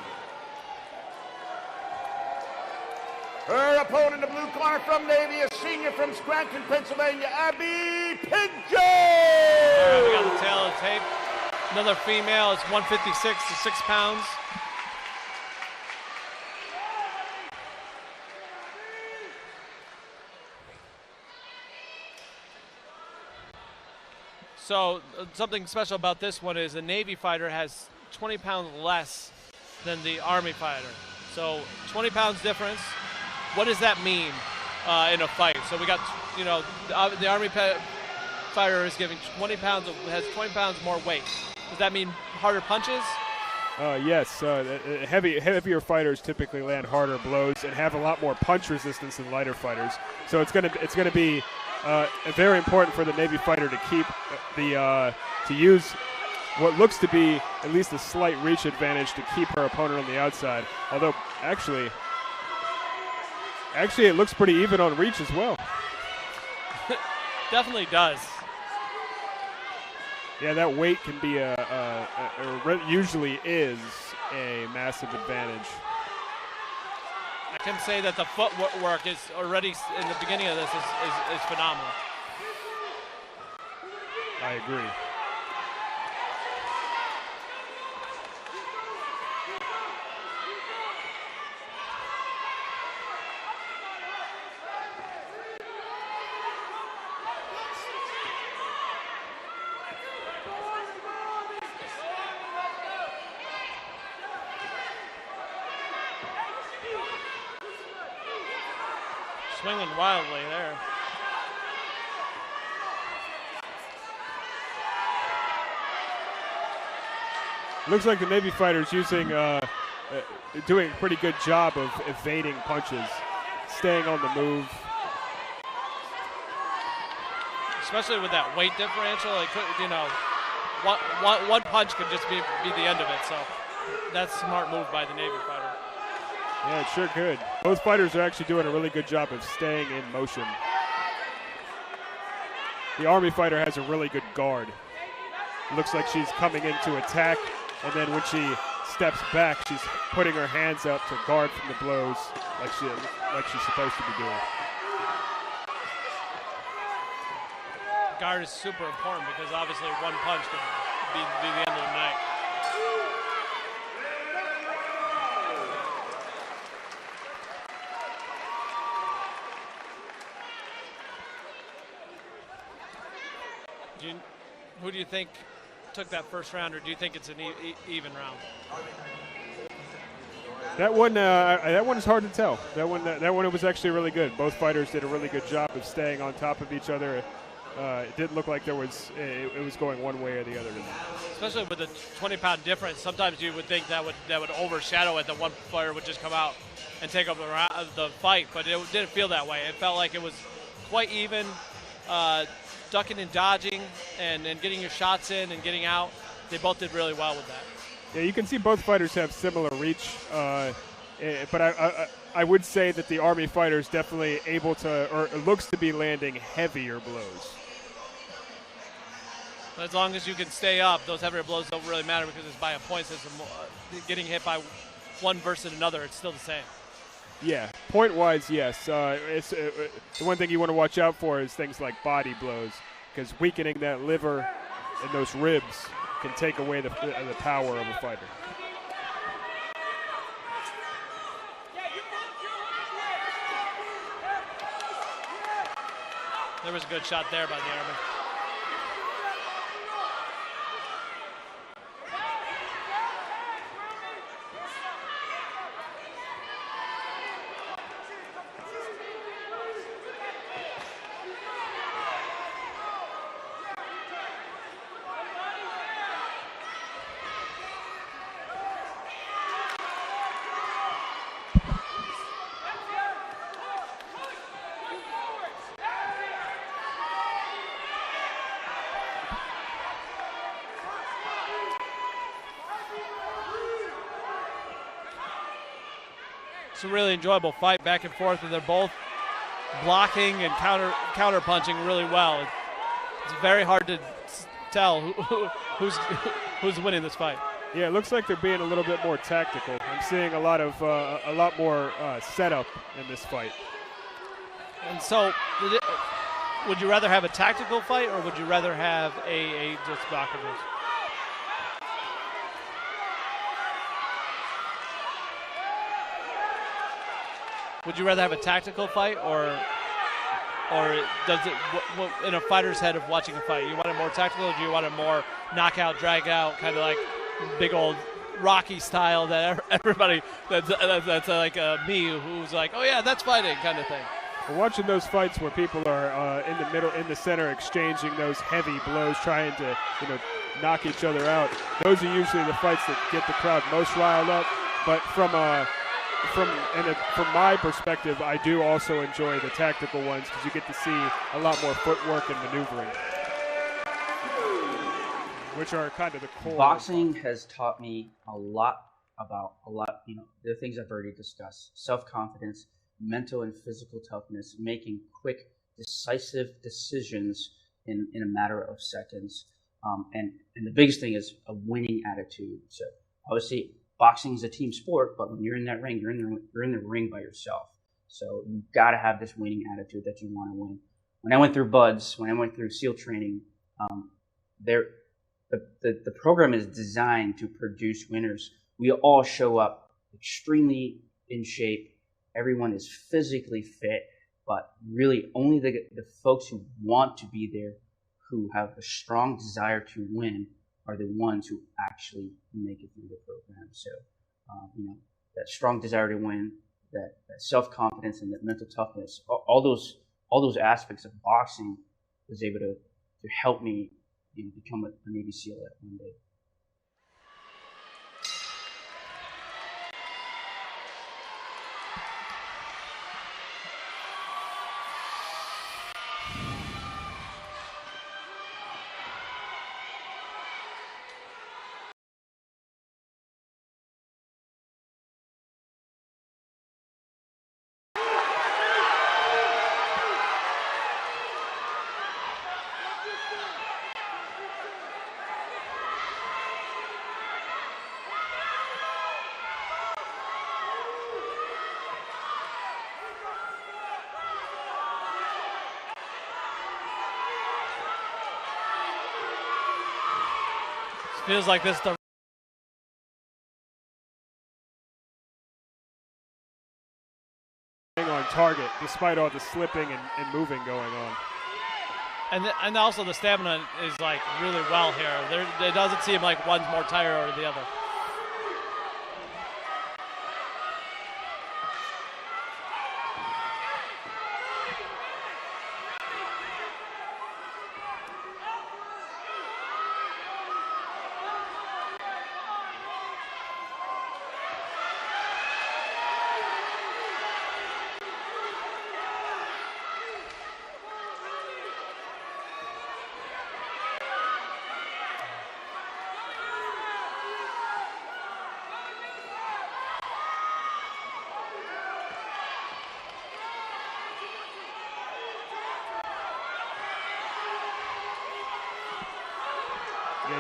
Her opponent in the blue corner from Navy, a senior from Scranton, Pennsylvania, Abby Pidgeon. All right, we got the tail of the tape. Another female, it's 156 to 6 pounds. So something special about this one is the Navy fighter has 20 pounds less than the Army fighter. So 20 pounds difference. What does that mean in a fight? So we got, the Army fighter is giving 20 pounds, has 20 pounds more weight. Does that mean harder punches? Yes, heavier fighters typically land harder blows and have a lot more punch resistance than lighter fighters. So it's gonna be very important for the Navy fighter to keep to use what looks to be at least a slight reach advantage to keep her opponent on the outside. Although actually it looks pretty even on reach as well. Definitely does. Yeah, that weight can be usually is a massive advantage. I can say that the footwork is already in the beginning of this is phenomenal. I agree. Swinging wildly there. Looks like the Navy fighter's doing a pretty good job of evading punches, staying on the move. Especially with that weight differential, it could, one punch could just be the end of it. So that's a smart move by the Navy fighter. Yeah, it sure could. Both fighters are actually doing a really good job of staying in motion. The Army fighter has a really good guard. It looks like she's coming in to attack, and then when she steps back, she's putting her hands up to guard from the blows like she's supposed to be doing. Guard is super important because obviously one punch could be the end of the night. Who do you think took that first round, or do you think it's an even round? That one is hard to tell. That one it was actually really good. Both fighters did a really good job of staying on top of each other. It didn't look like it was going one way or the other. Especially with the 20-pound difference, sometimes you would think that would overshadow it. That one fighter would just come out and take up the fight, but it didn't feel that way. It felt like it was quite even. ducking and dodging and getting your shots in and getting out. They both did really well with that. Yeah, you can see both fighters have similar reach, but I would say that the Army fighter is definitely able to, or looks to be landing heavier blows. But as long as you can stay up, those heavier blows don't really matter because it's by a point system. Getting hit by one versus another, it's still the same. Yeah, point-wise, yes. The one thing you want to watch out for is things like body blows, because weakening that liver and those ribs can take away the power of a fighter. There was a good shot there by the Army. It's a really enjoyable fight back and forth, and they're both blocking and counter punching really well. It's very hard to tell who's winning this fight. Yeah, it looks like they're being a little bit more tactical. I'm seeing a lot more setup in this fight. And so, would you rather have a tactical fight, or would you rather have a just blocking? Would you rather have a tactical fight, or does it in a fighter's head of watching a fight? You want it more tactical, or do you want it more knockout, drag out, kind of like big old Rocky style that everybody that's like me who's like, oh yeah, that's fighting kind of thing. We're watching those fights where people are in the middle, in the center, exchanging those heavy blows, trying to knock each other out. Those are usually the fights that get the crowd most riled up. But from my perspective, I do also enjoy the tactical ones because you get to see a lot more footwork and maneuvering, which are kind of the core. Boxing has taught me a lot. The things I've already discussed: self-confidence, mental and physical toughness, making quick, decisive decisions in a matter of seconds, and the biggest thing is a winning attitude. So obviously, boxing is a team sport, but when you're in that ring, you're in the ring by yourself. So you've got to have this winning attitude that you want to win. When I went through BUDS, when I went through SEAL training, the program is designed to produce winners. We all show up extremely in shape. Everyone is physically fit, but really only the folks who want to be there, who have a strong desire to win, are the ones who actually make it through the program. So, that strong desire to win, that self-confidence, and that mental toughness, all those aspects of boxing was able to help me become a Navy SEAL at one day. Feels like this the on target despite all the slipping and moving going on. And also the stamina is like really well here. It doesn't seem like one's more tired or the other.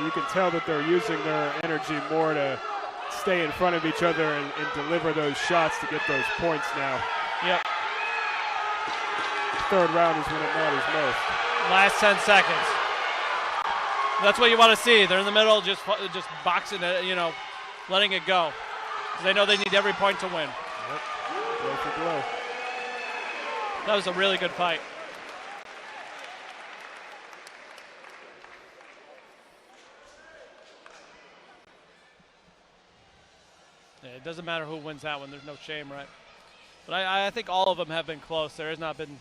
Yeah, you can tell that they're using their energy more to stay in front of each other and deliver those shots to get those points now. Yep. Third round is when it matters most. Last 10 seconds. That's what you want to see. They're in the middle, just boxing it, you know, letting it go. They know they need every point to win. Yep. Blow for blow. That was a really good fight. Yeah, it doesn't matter who wins that one. There's no shame, right? But I think all of them have been close. There has not been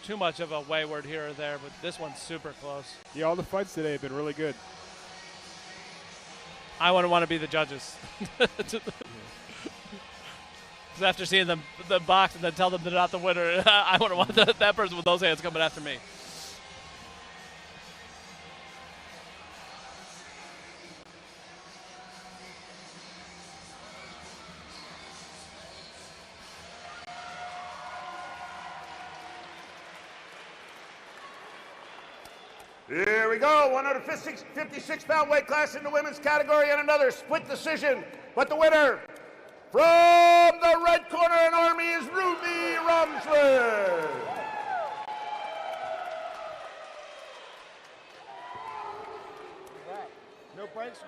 too much of a wayward here or there, but this one's super close. Yeah, all the fights today have been really good. I wouldn't want to be the judges. After seeing them the box and then tell them they're not the winner, I wouldn't want that person with those hands coming after me. Here we go, 156-pound weight class in the women's category and another split decision. But the winner from the red corner in Army is Ruby Rumsford. No breaks.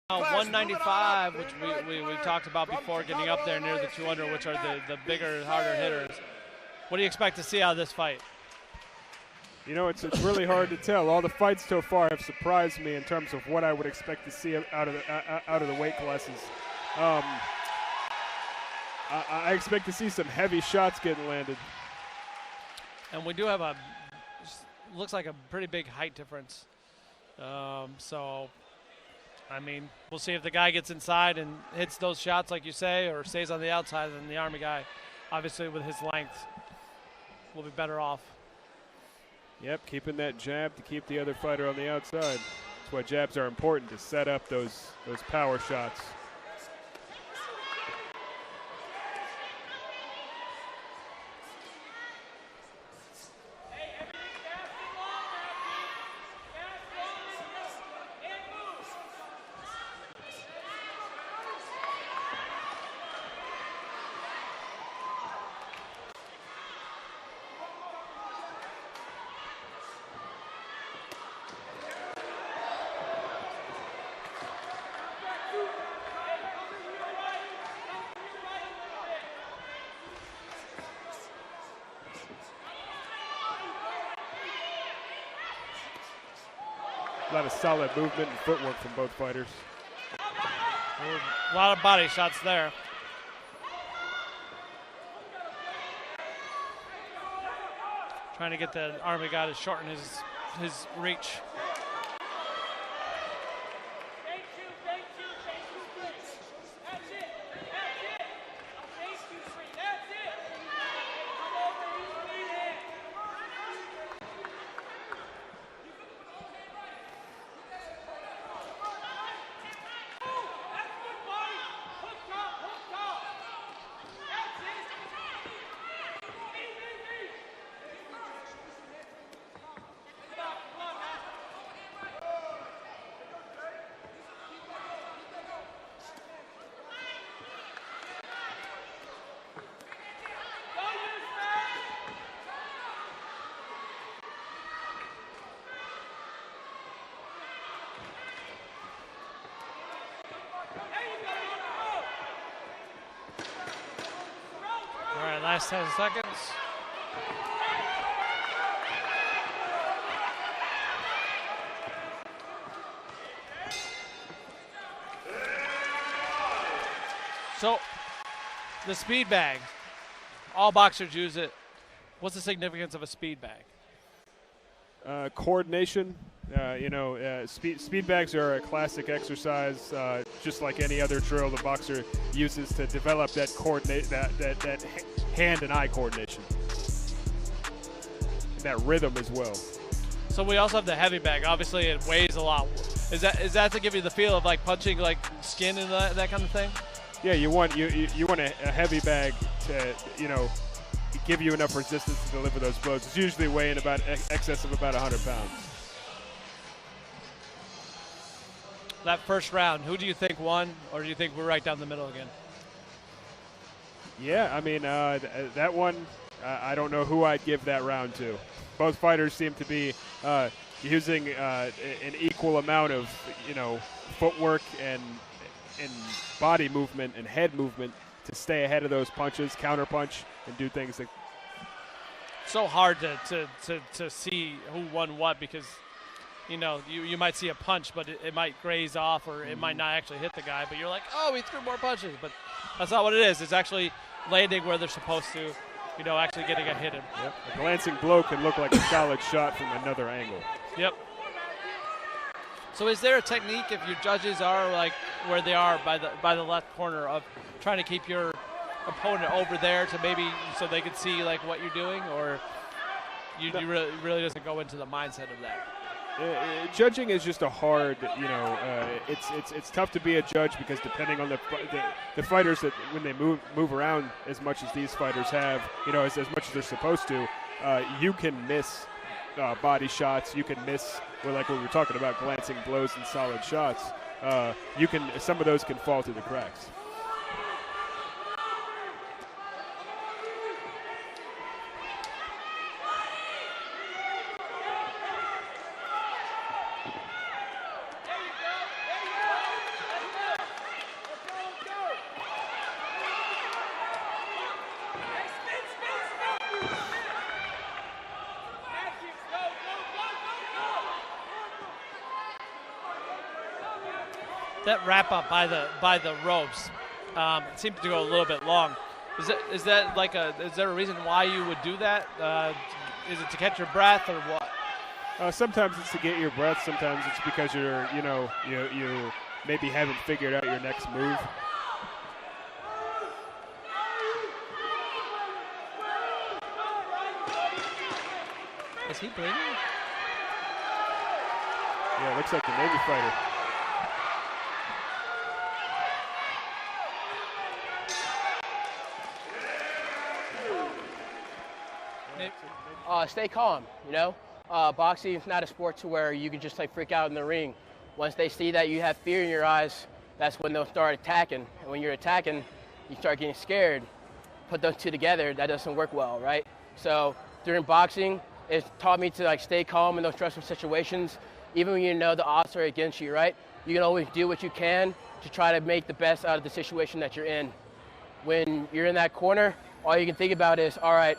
Now 195, which we talked about before, getting up there near the 200, which are the bigger, harder hitters. What do you expect to see out of this fight? You know, it's really hard to tell. All the fights so far have surprised me in terms of what I would expect to see out of the weight classes. I expect to see some heavy shots getting landed. And we do have looks like a pretty big height difference. So, I mean, we'll see if the guy gets inside and hits those shots like you say, or stays on the outside. And the Army guy, obviously with his length, will be better off. Yep, keeping that jab to keep the other fighter on the outside. That's why jabs are important, to set up those power shots. A lot of solid movement and footwork from both fighters. A lot of body shots there. Trying to get the Army guy to shorten his reach. Last 10 seconds. So, the speed bag. All boxers use it. What's the significance of a speed bag? Coordination. Speed bags are a classic exercise, just like any other drill the boxer uses to develop that that hand and eye coordination, and that rhythm as well. So we also have the heavy bag. Obviously, it weighs a lot. Is that to give you the feel of like punching like skin and that kind of thing? Yeah, you want a heavy bag to give you enough resistance to deliver those blows. It's usually weighing about excess of about 100 pounds. That first round, who do you think won, or do you think we're right down the middle again? Yeah, I mean, that one, I don't know who I'd give that round to. Both fighters seem to be using an equal amount of, footwork and body movement and head movement to stay ahead of those punches, counterpunch, and do things like. So hard to see who won what, because you might see a punch, but it might graze off, or it might not actually hit the guy, but you're like, oh, he threw more punches. But that's not what it is. It's actually landing where they're supposed to, actually getting a hit in. Yep. A glancing blow can look like a solid shot from another angle. Yep. So is there a technique, if your judges are like where they are by the left corner, of trying to keep your opponent over there to maybe so they can see like what you're doing, or you really doesn't go into the mindset of that? Judging is just a hard, it's tough to be a judge, because depending on the fighters, that when they move around as much as these fighters have, as much as they're supposed to, you can miss body shots. You can miss, like what we were talking about, glancing blows and solid shots. Some of those can fall through the cracks. That wrap up by the ropes seemed to go a little bit long. Is there a reason why you would do that? Is it to catch your breath, or what? Sometimes it's to get your breath. Sometimes it's because you maybe haven't figured out your next move. Is he bleeding? Yeah, it looks like the Navy fighter. Stay calm, Boxing is not a sport to where you can just freak out in the ring. Once they see that you have fear in your eyes, that's when they'll start attacking. And when you're attacking, you start getting scared. Put those two together, that doesn't work well, right? So during boxing, it's taught me to stay calm in those stressful situations. Even when you know the odds are against you, right? You can always do what you can to try to make the best out of the situation that you're in. When you're in that corner, all you can think about is, all right,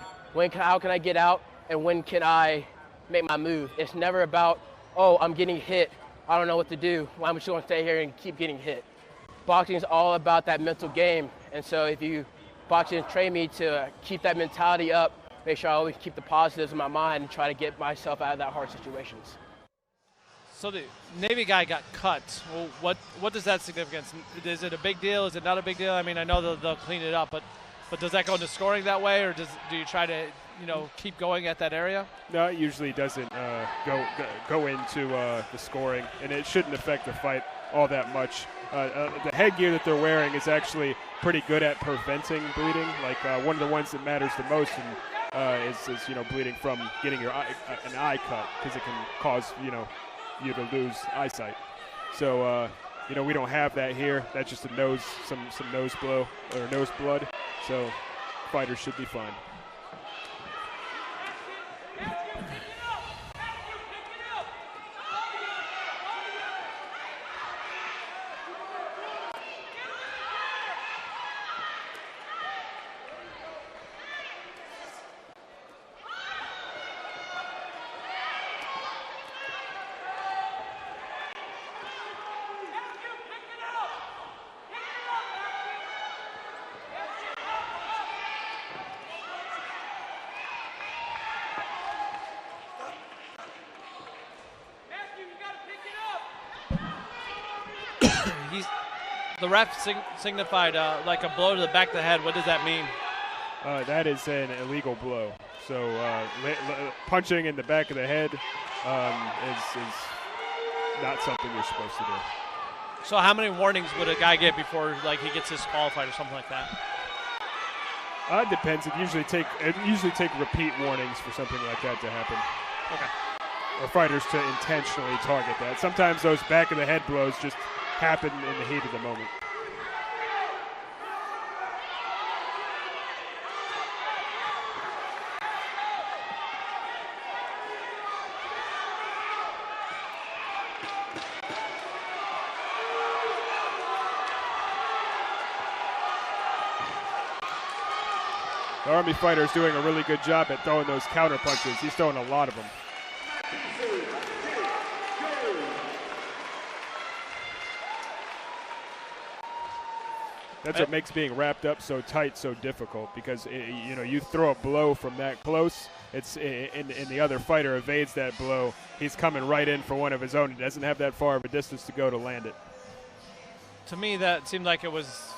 how can I get out, and when can I make my move? It's never about, oh, I'm getting hit, I don't know what to do, well, I'm just going to stay here and keep getting hit. Boxing is all about that mental game, and so if boxing trained me to keep that mentality up, make sure I always keep the positives in my mind and try to get myself out of that hard situations. So the Navy guy got cut. Well, what does that significance? Is it a big deal? Is it not a big deal? I mean, I know they'll clean it up, but does that go into scoring that way, or do you try to keep going at that area? No, it usually doesn't go into the scoring, and it shouldn't affect the fight all that much. The headgear that they're wearing is actually pretty good at preventing bleeding. Like one of the ones that matters the most is bleeding from getting an eye cut, because it can cause you to lose eyesight. So we don't have that here. That's just some nose blow or nose blood. So fighters should be fine. The ref signified like a blow to the back of the head. What does that mean? That is an illegal blow. So punching in the back of the head is not something you're supposed to do. So how many warnings would a guy get before he gets disqualified or something like that? It depends. It usually take repeat warnings for something like that to happen. Okay. Or fighters to intentionally target that. Sometimes those back of the head blows just happen in the heat of the moment. The Army fighter is doing a really good job at throwing those counter punches. He's throwing a lot of them. That's what makes being wrapped up so tight so difficult, because you throw a blow from that close, and the other fighter evades that blow. He's coming right in for one of his own. He doesn't have that far of a distance to go to land it. To me, that seemed like it was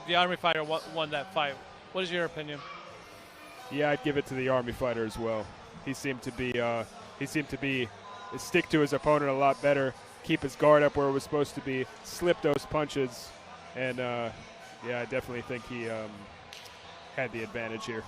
the Army fighter won that fight. What is your opinion? Yeah, I'd give it to the Army fighter as well. He seemed to be stick to his opponent a lot better, keep his guard up where it was supposed to be, slip those punches, and yeah, I definitely think he had the advantage here.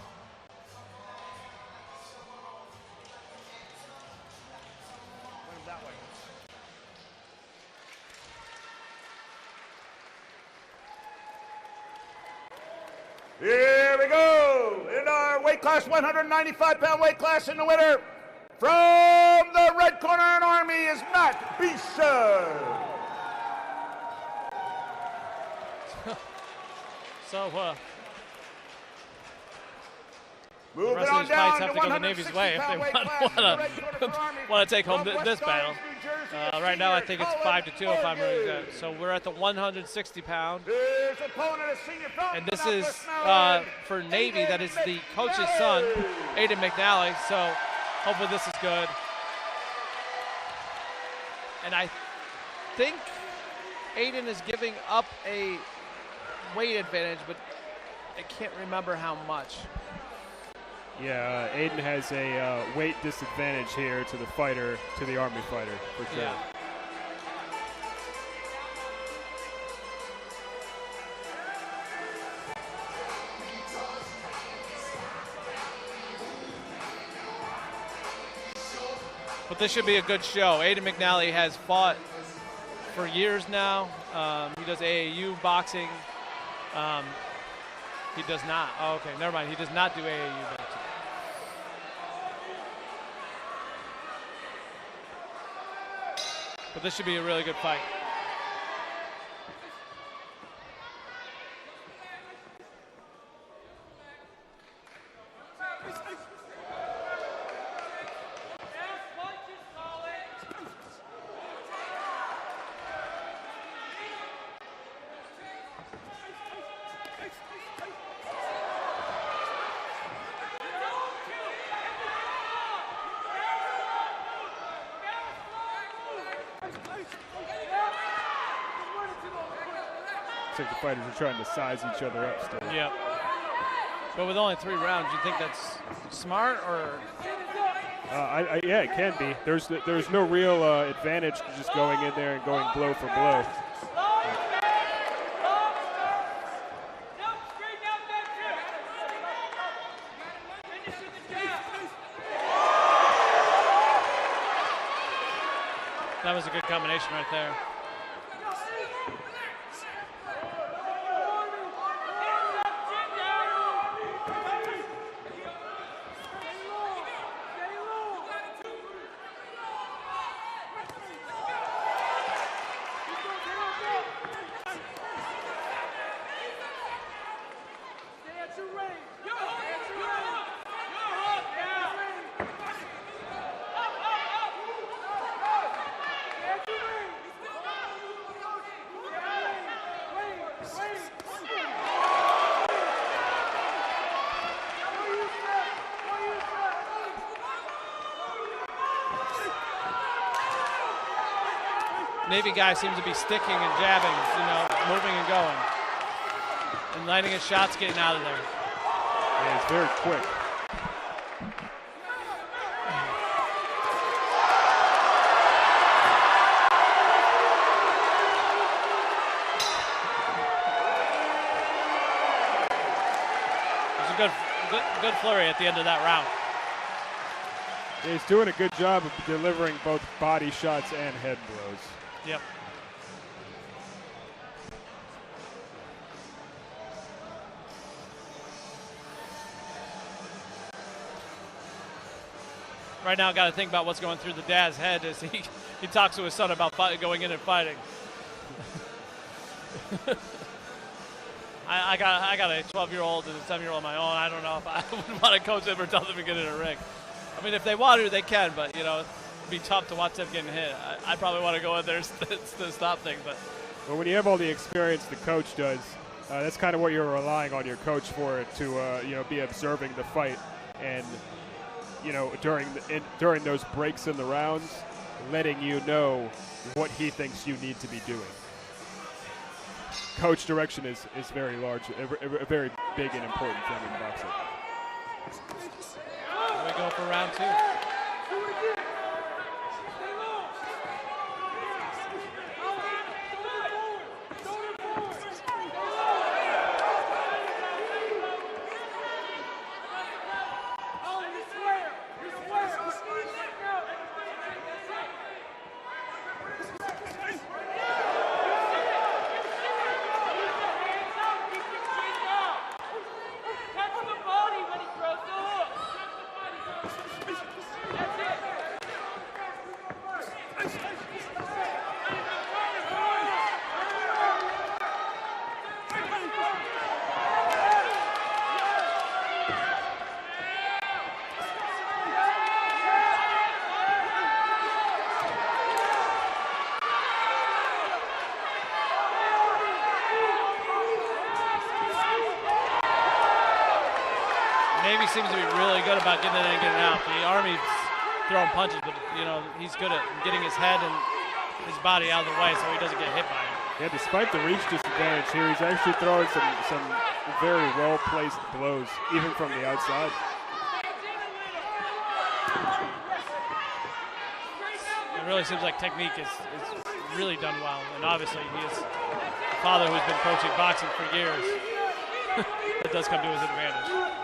Here we go. In our weight class, 195-pound weight class, and the winner from the red corner in Army is Matt Bisa. So, moving the rest on of these down fights have to go the Navy's way if they want to take home this battle. Right now, I think it's 5-2 if I'm really good. So we're at the 160-pound. And this is for Navy. That is the coach's son, Aiden McNally. So hopefully this is good. And I think Aiden is giving up a weight advantage, but I can't remember how much. Yeah, Aiden has a weight disadvantage here to the Army fighter, for sure. Yeah. But this should be a good show. Aiden McNally has fought for years now. He does AAU boxing. He does not. Oh, okay, never mind. He does not do AAU boxing. But this should be a really good fight. Looks like the fighters are trying to size each other up still. Yep. But with only 3 rounds, you think that's smart, or? Yeah, it can be. There's no real advantage to just going in there and going blow for blow. That was a good combination right there. Navy guy seems to be sticking and jabbing, moving and going. And landing his shots, getting out of there. Yeah, it's very quick. good flurry at the end of that round. He's doing a good job of delivering both body shots and head blows. Yep. Right now, got to think about what's going through the dad's head as he talks to his son about going in and fighting. I got a 12-year-old and a 7-year-old of my own. I don't know if I would want to coach them or tell them to get in a ring. I mean, if they want to, they can, but, you know, it'd be tough to watch them getting hit. I probably want to go in there to stop things. But well, when you have all the experience the coach does, that's kind of what you're relying on your coach for, to you know, be observing the fight and, you know, during those breaks in the rounds, letting you know what he thinks you need to be doing. Coach direction is very large, a very big and important thing in boxing. Here we go for round 2. Navy seems to be really good about getting in and getting out. The Army's throwing punches, but, you know, he's good at getting his head and his body out of the way so he doesn't get hit by it. Yeah, despite the reach disadvantage here, he's actually throwing some very well-placed blows, even from the outside. It really seems like technique is really done well, and obviously he is a father who's been coaching boxing for years. It does come to his advantage.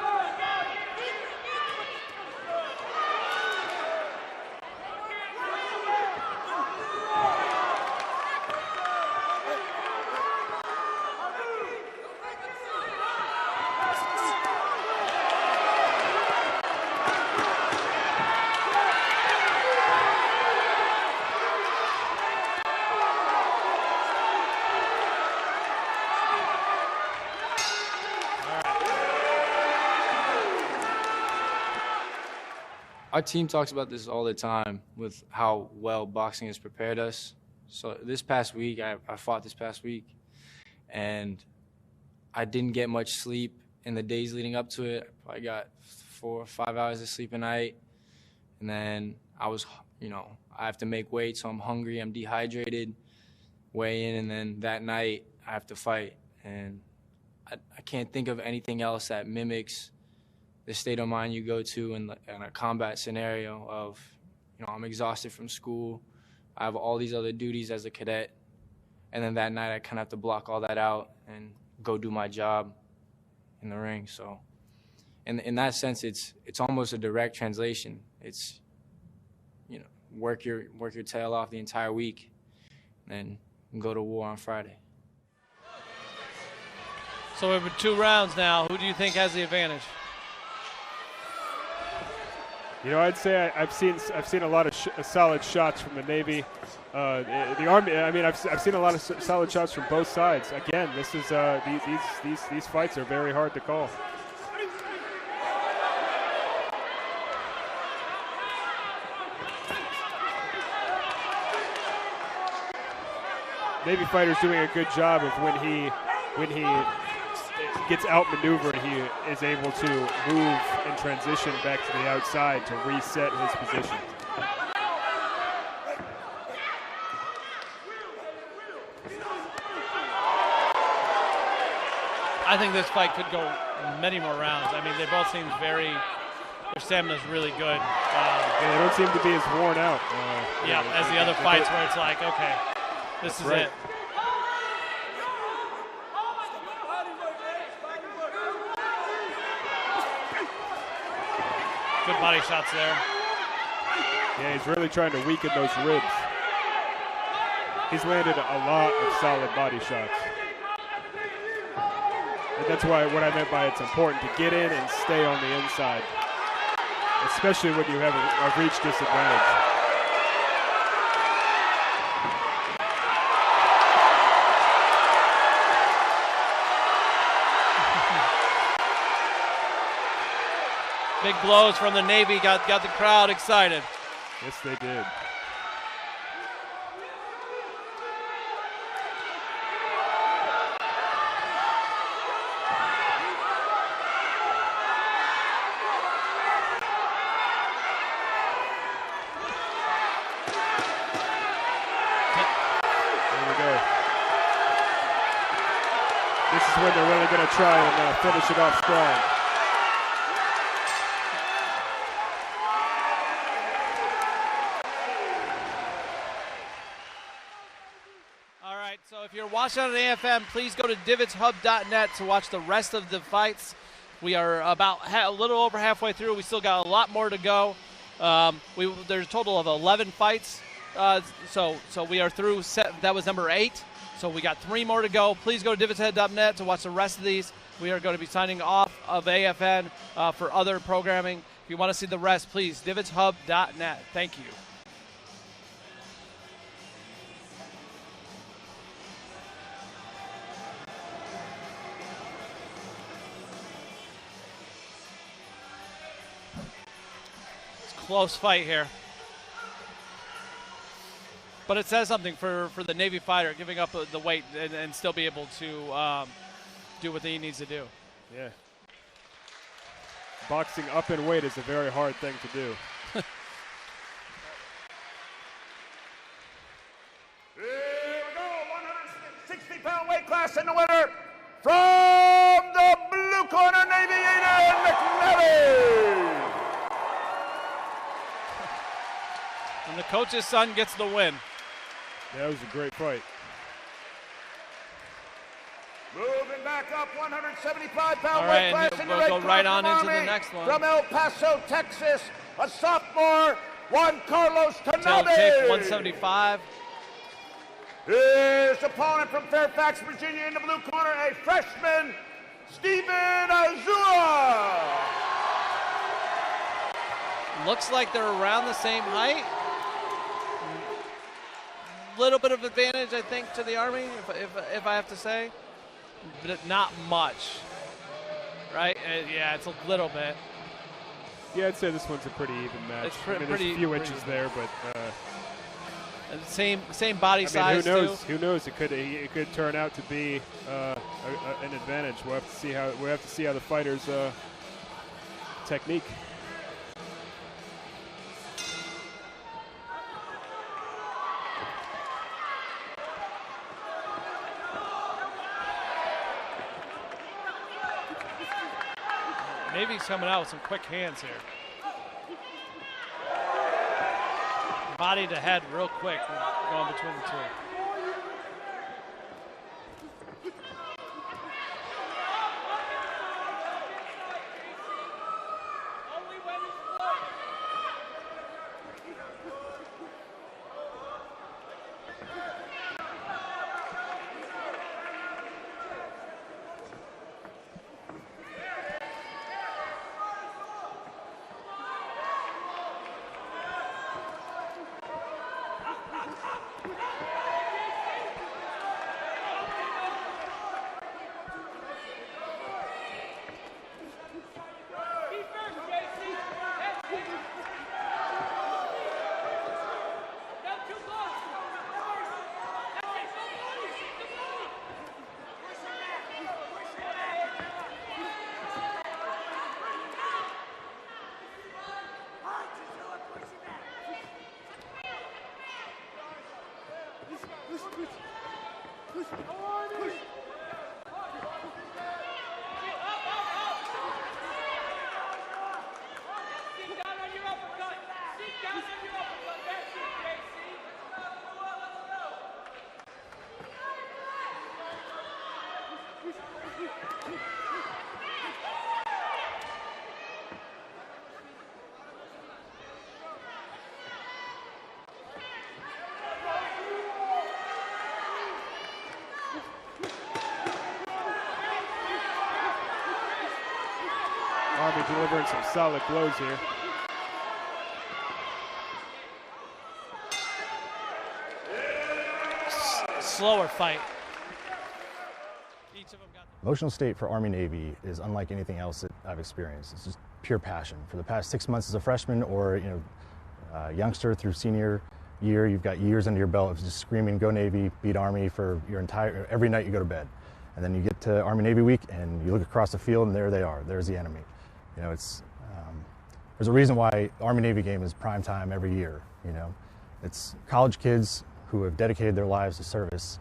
Our team talks about this all the time with how well boxing has prepared us. So this past week, I fought this past week, and I didn't get much sleep in the days leading up to it. I got 4 or 5 hours of sleep a night, and then I was, you know, I have to make weight, so I'm hungry, I'm dehydrated, weigh in, and then that night I have to fight. And I can't think of anything else that mimics the state of mind you go to in a combat scenario of, you know, I'm exhausted from school, I have all these other duties as a cadet, and then that night I kind of have to block all that out and go do my job in the ring. So in that sense, it's almost a direct translation. It's, you know, work your tail off the entire week, and then go to war on Friday. So we've been 2 rounds now. Who do you think has the advantage? You know, I'd say I've seen a lot of solid shots from the Navy. The Army, I mean, I've seen a lot of solid shots from both sides. Again, this is these fights are very hard to call. Navy fighter's doing a good job of when he gets outmaneuvered, he is able to move and transition back to the outside to reset his position. I think this fight could go many more rounds. I mean, they both seem their stamina's really good. Yeah, they don't seem to be as worn out. Yeah, as the other fights where it's like, okay, this is it. Good body shots there. Yeah, he's really trying to weaken those ribs. He's landed a lot of solid body shots. And that's why what I meant by it's important to get in and stay on the inside, especially when you have a reach disadvantage. Big blows from the Navy got the crowd excited. Yes, they did. This is when they're really going to try and finish it off strong. All right, so if you're watching on AFM, please go to DivitsHub.net to watch the rest of the fights. We are about a little over halfway through. We still got a lot more to go. There's a total of 11 fights. So we are through. That was number 8. So we got 3 more to go. Please go to DivitsHub.net to watch the rest of these. We are going to be signing off of AFN for other programming. If you want to see the rest, please, DivitsHub.net. Thank you. It's a close fight here. But it says something for the Navy fighter, giving up the weight and still be able to do what he needs to do. Yeah. Boxing up in weight is a very hard thing to do. Here we go, 160-pound weight class, and the winner from the blue corner, Navy, Aiden McNally. And the coach's son gets the win. That was a great fight. Moving back up, 175-pound right, weight class in the we'll red go right corner on from into the Army, next one. From El Paso, Texas, a sophomore, Juan Carlos Take Tanabe. 175. His opponent from Fairfax, Virginia, in the blue corner, a freshman, Steven Azua. Looks like they're around the same height. Little bit of advantage, I think, to the Army, if I have to say, but not much, right? Yeah, it's a little bit. Yeah, I'd say this one's a pretty even match. It's there's a few inches there, but and same body size. Who knows? Too. Who knows? It could turn out to be an advantage. We'll have to see how the fighters' technique. Navy's coming out with some quick hands here. Body to head real quick, going between the two. delivering some solid blows here. Slower fight. Emotional state for Army-Navy is unlike anything else that I've experienced. It's just pure passion. For the past 6 months as a freshman or youngster through senior year, you've got years under your belt of just screaming, go Navy, beat Army for every night you go to bed. And then you get to Army-Navy week and you look across the field and there they are, there's the enemy. There's a reason why Army-Navy game is prime time every year. It's college kids who have dedicated their lives to service.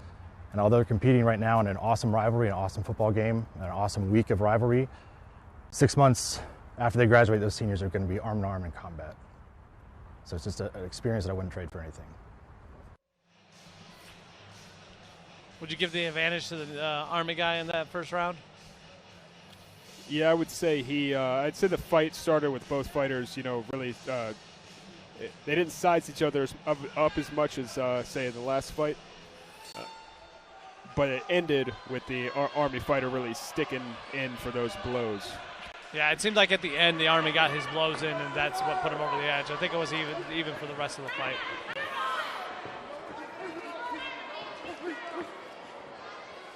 And although they're competing right now in an awesome rivalry, an awesome football game, an awesome week of rivalry, 6 months after they graduate, those seniors are going to be arm in arm in combat. So it's just an experience that I wouldn't trade for anything. Would you give the advantage to the Army guy in that first round? Yeah, I would say I'd say the fight started with both fighters, really, they didn't size each other up as much as, say, in the last fight. But it ended with the Army fighter really sticking in for those blows. Yeah, it seemed like at the end the Army got his blows in, and that's what put him over the edge. I think it was even for the rest of the fight.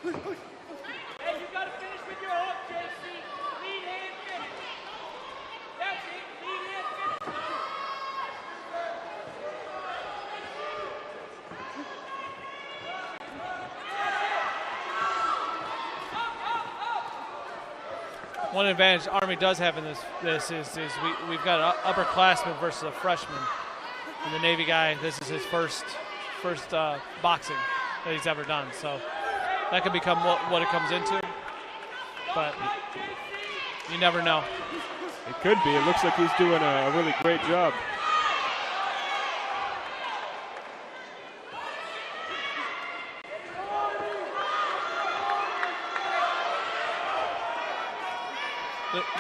Hey, you got to finish with your hook, JC. Lead hand finish. That's it. Lead hand finish. One advantage Army does have in this is we've got an upperclassman versus a freshman. And the Navy guy, this is his first boxing that he's ever done. So that could become what it comes into. But you never know. It could be. It looks like he's doing a really great job.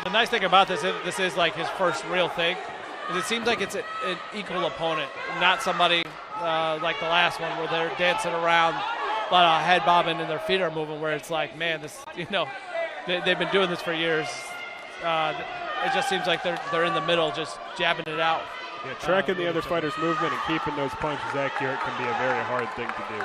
The nice thing about this is like his first real thing, is it seems like it's an equal opponent, not somebody like the last one where they're dancing around, a lot of head bobbing and their feet are moving. Where it's like, man, this they've been doing this for years. It just seems like they're in the middle, just jabbing it out. Yeah, tracking the other fighter's movement and keeping those punches accurate can be a very hard thing to do.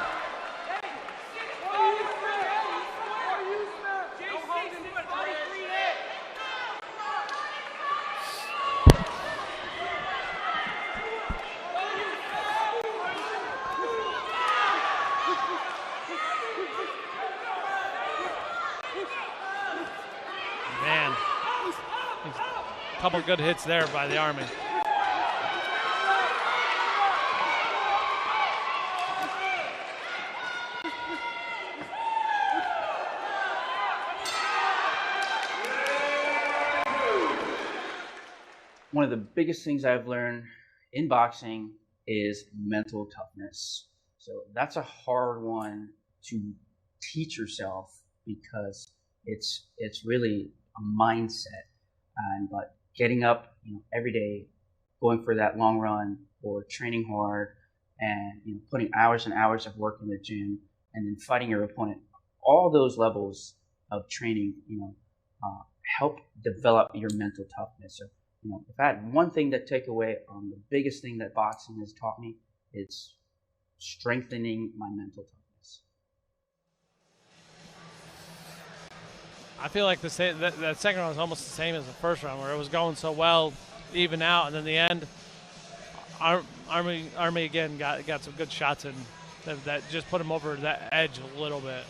Man, a couple good hits there by the Army. One of the biggest things I've learned in boxing is mental toughness. So that's a hard one to teach yourself because it's really a mindset. But getting up, every day, going for that long run or training hard and putting hours and hours of work in the gym and then fighting your opponent, all those levels of training, help develop your mental toughness. So, if I had one thing to take away, the biggest thing that boxing has taught me, it's strengthening my mental toughness. I feel like that second round was almost the same as the first round, where it was going so well, even out, and then the end, Army again got some good shots in that just put him over that edge a little bit.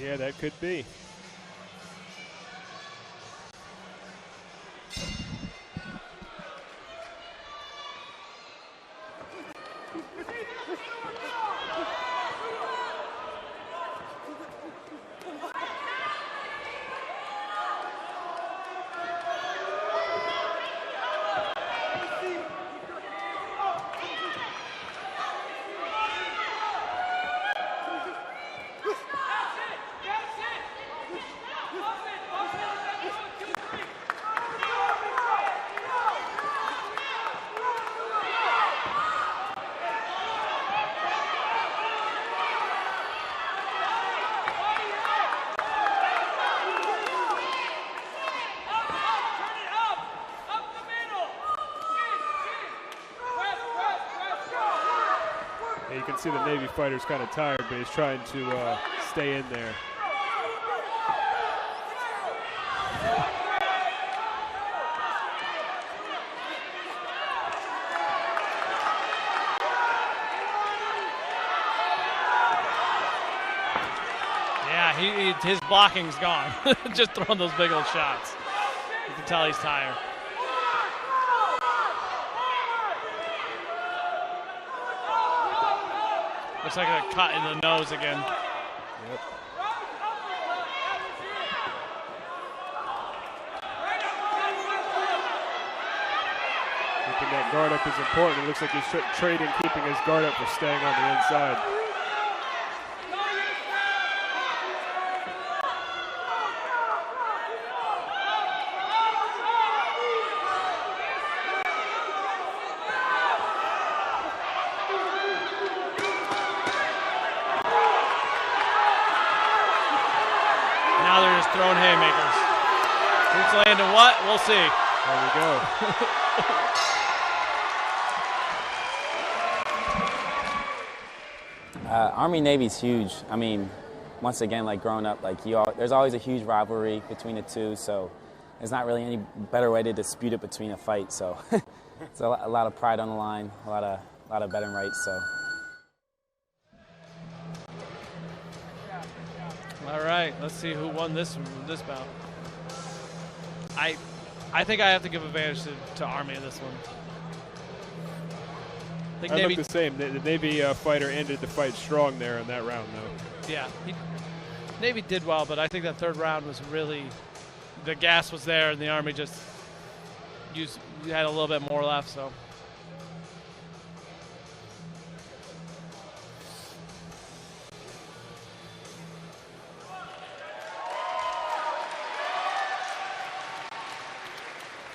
Yeah, that could be. can see the Navy fighter's kind of tired, but he's trying to stay in there. Yeah, his blocking's gone. Just throwing those big old shots. You can tell he's tired. Looks like a cut in the nose again. Yep. Keeping that guard up is important. It looks like he's trading keeping his guard up for staying on the inside. Now they're just throwing haymakers. Who's landing what? We'll see. There we go. Army-Navy's huge. I mean, once again, like growing up, like there's always a huge rivalry between the two, so there's not really any better way to dispute it between a fight. So it's a lot of pride on the line, a lot of betting rights. So. All right, let's see who won this bout. I think I have to give advantage to Army in this one. I think I Navy look the same. The Navy fighter ended the fight strong there in that round, though. Yeah, Navy did well, but I think that third round was really, the gas was there, and the Army just had a little bit more left. So.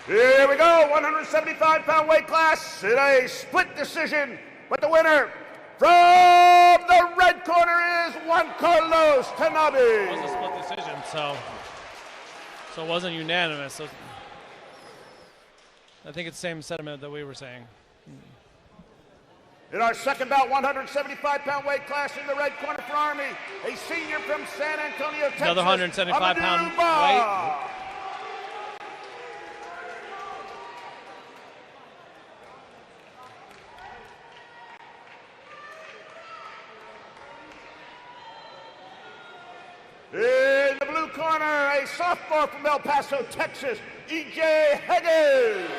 Here we go, 175-pound weight class in a split decision. But the winner from the red corner is Juan Carlos Tanabe. It was a split decision, so it wasn't unanimous. So I think it's the same sentiment that we were saying. In our second bout, 175-pound weight class in the red corner for Army, a senior from San Antonio, Texas. Another 175-pound weight. In the blue corner, a sophomore from El Paso, Texas, E.J. Hedges.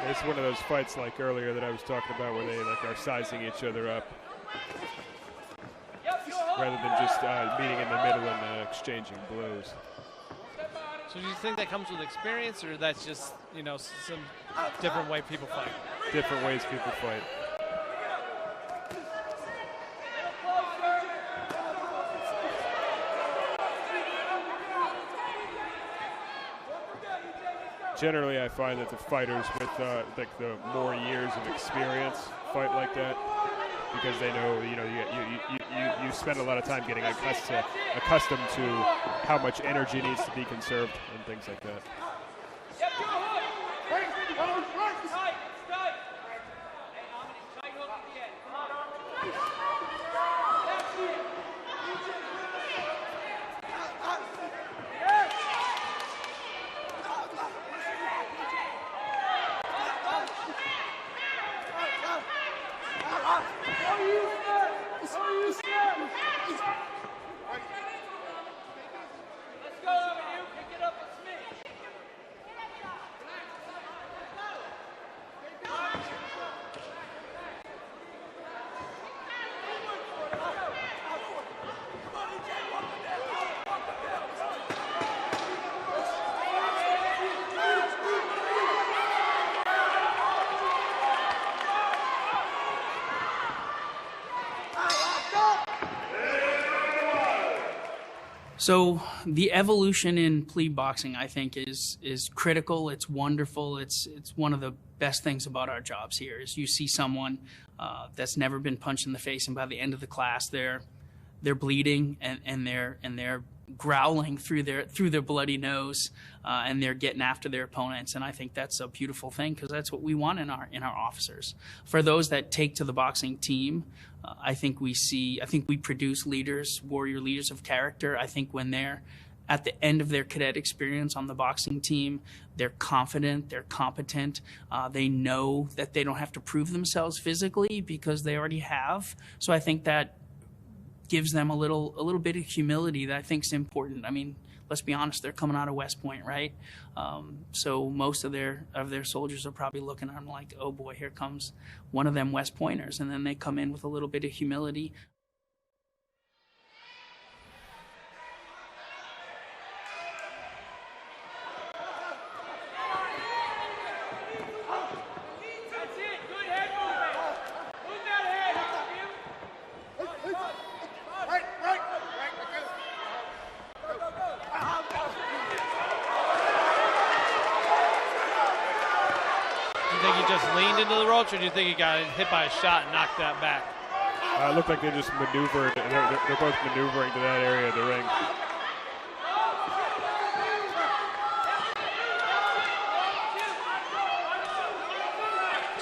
It's one of those fights like earlier that I was talking about where they like are sizing each other up rather than just meeting in the middle and exchanging blows. So do you think that comes with experience, or that's just, some different way people fight? Different ways people fight. Generally, I find that the fighters with like the more years of experience fight like that because they know, you spend a lot of time getting accustomed to how much energy needs to be conserved and things like that. So the evolution in plebe boxing, I think, is critical. It's wonderful. It's one of the best things about our jobs here is you see someone that's never been punched in the face, and by the end of the class, they're bleeding and they're growling through their bloody nose, and they're getting after their opponents. And I think that's a beautiful thing because that's what we want in our officers. For those that take to the boxing team, I think we produce leaders, warrior leaders of character. I think when they're at the end of their cadet experience on the boxing team, they're confident, they're competent, they know that they don't have to prove themselves physically because they already have. So I think that gives them a little bit of humility that I think is important. I mean, let's be honest, they're coming out of West Point, right? So most of their soldiers are probably looking at them like, oh boy, here comes one of them West Pointers, and then they come in with a little bit of humility. Into the ropes, or do you think he got hit by a shot and knocked that back? It looked like they just maneuvered. They're both maneuvering to that area of the ring.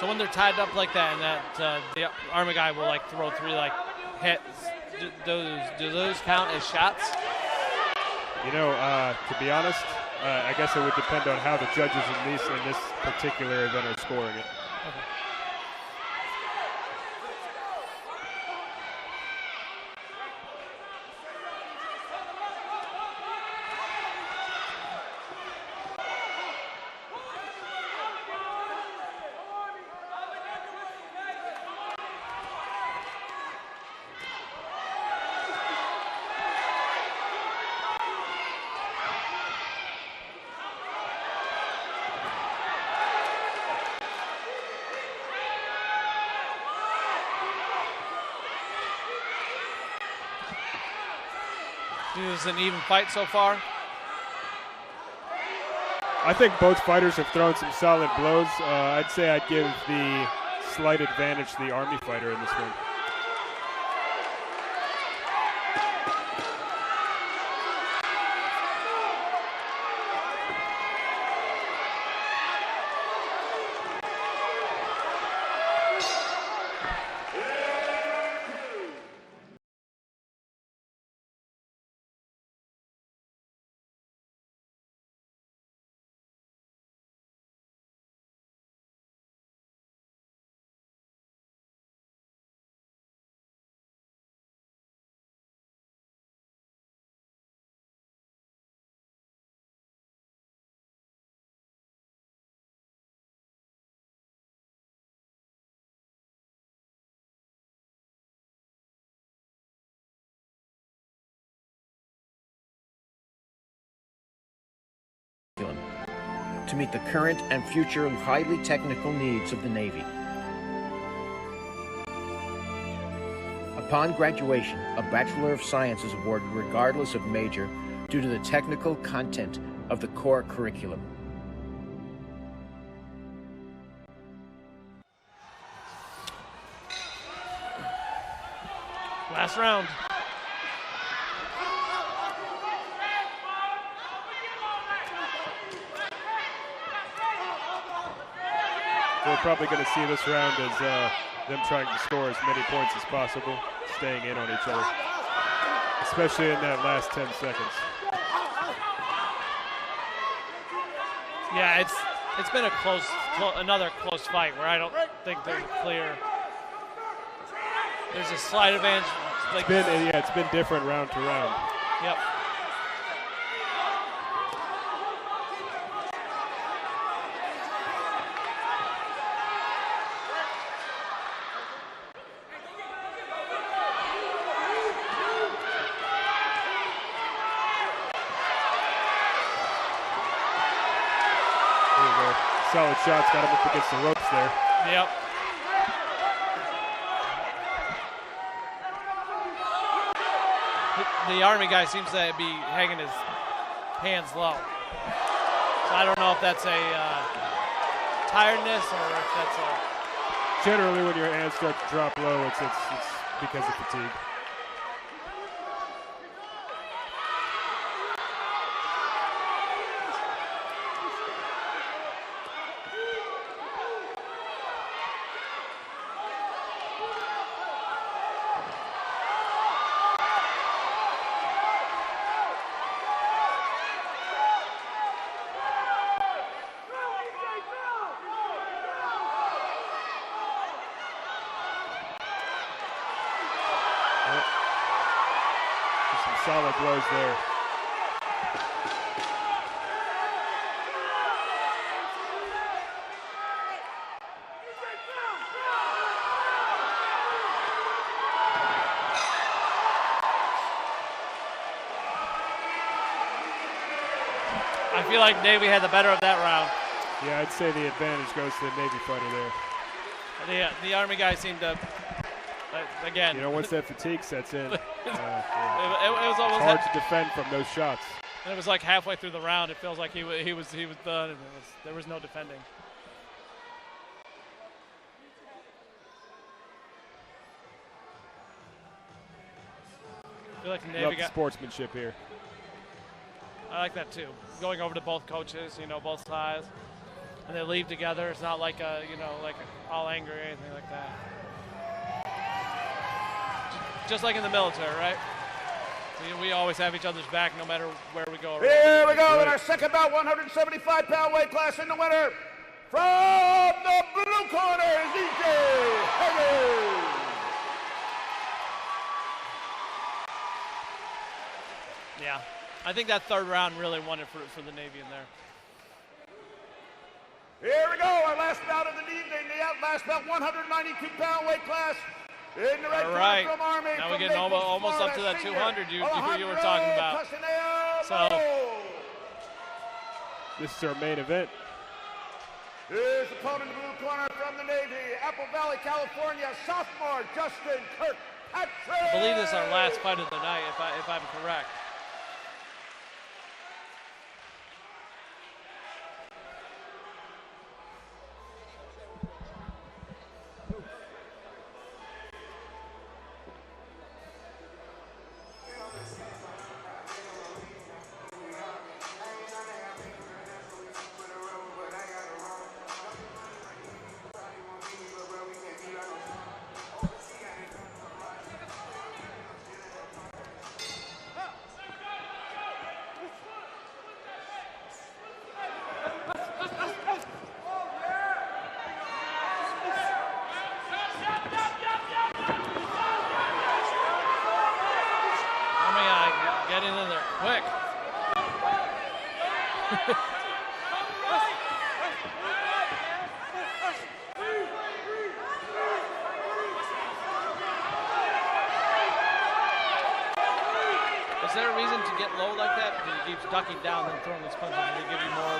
So when they're tied up like that, and that the Army guy will like throw three like hits, do those count as shots? You know, to be honest, I guess it would depend on how the judges in this particular event are scoring it. Okay. This is an even fight so far. I think both fighters have thrown some solid blows. I'd say I'd give the slight advantage to the Army fighter in this one. to meet the current and future highly technical needs of the Navy. Upon graduation, a Bachelor of Science is awarded regardless of major due to the technical content of the core curriculum. Last round. We're probably going to see this round as them trying to score as many points as possible, staying in on each other, especially in that last 10 seconds. Yeah, it's been a another close fight where I don't think there's clear. There's a slight advantage. Like, it's been different round to round. Yep. Solid shots, got him up against the ropes there. Yep. the Army guy seems to be hanging his hands low. So I don't know if that's a tiredness or if that's a... Generally, when your hands start to drop low, it's because of fatigue. Solid blows there. I feel like Navy had the better of that round. Yeah, I'd say the advantage goes to the Navy fighter there. The Army guy seemed to, again. You know, once that fatigue sets in, it was almost hard to defend from those shots. And it was like halfway through the round, it feels like he was done, and there was no defending. I feel like the Navy Love the sportsmanship here. I like that too. Going over to both coaches, both sides, and they leave together. It's not like like all angry or anything like that. Just like in the military, right? We always have each other's back no matter where we go. Here we go in our second bout, 175-pound weight class, in the winner from the blue corner, DJ Harris. Yeah, I think that third round really won it for the Navy in there. Here we go, our last bout of the evening, the last bout, 192-pound weight class. In the red All right, corner from Army, now we're from getting Naples, almost up to Florida, that senior 200 you were talking about. So this is our main event. His opponent in the blue corner from the Navy, Apple Valley, California, sophomore Justin Kirkpatrick. I believe this is our last fight of the night, if I'm correct. Is there a reason to get low like that? Because he keeps ducking down and throwing those punches. Does it give you more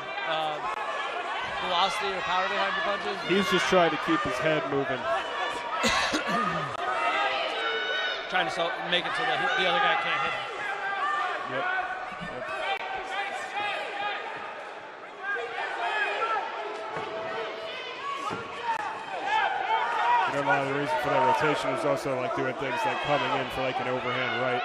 velocity or power behind your punches? He's just trying to keep his head moving. Trying to make it so that the other guy can't hit him. Yep. You know, a lot of the reason for that rotation is also like doing things like coming in for like an overhand right.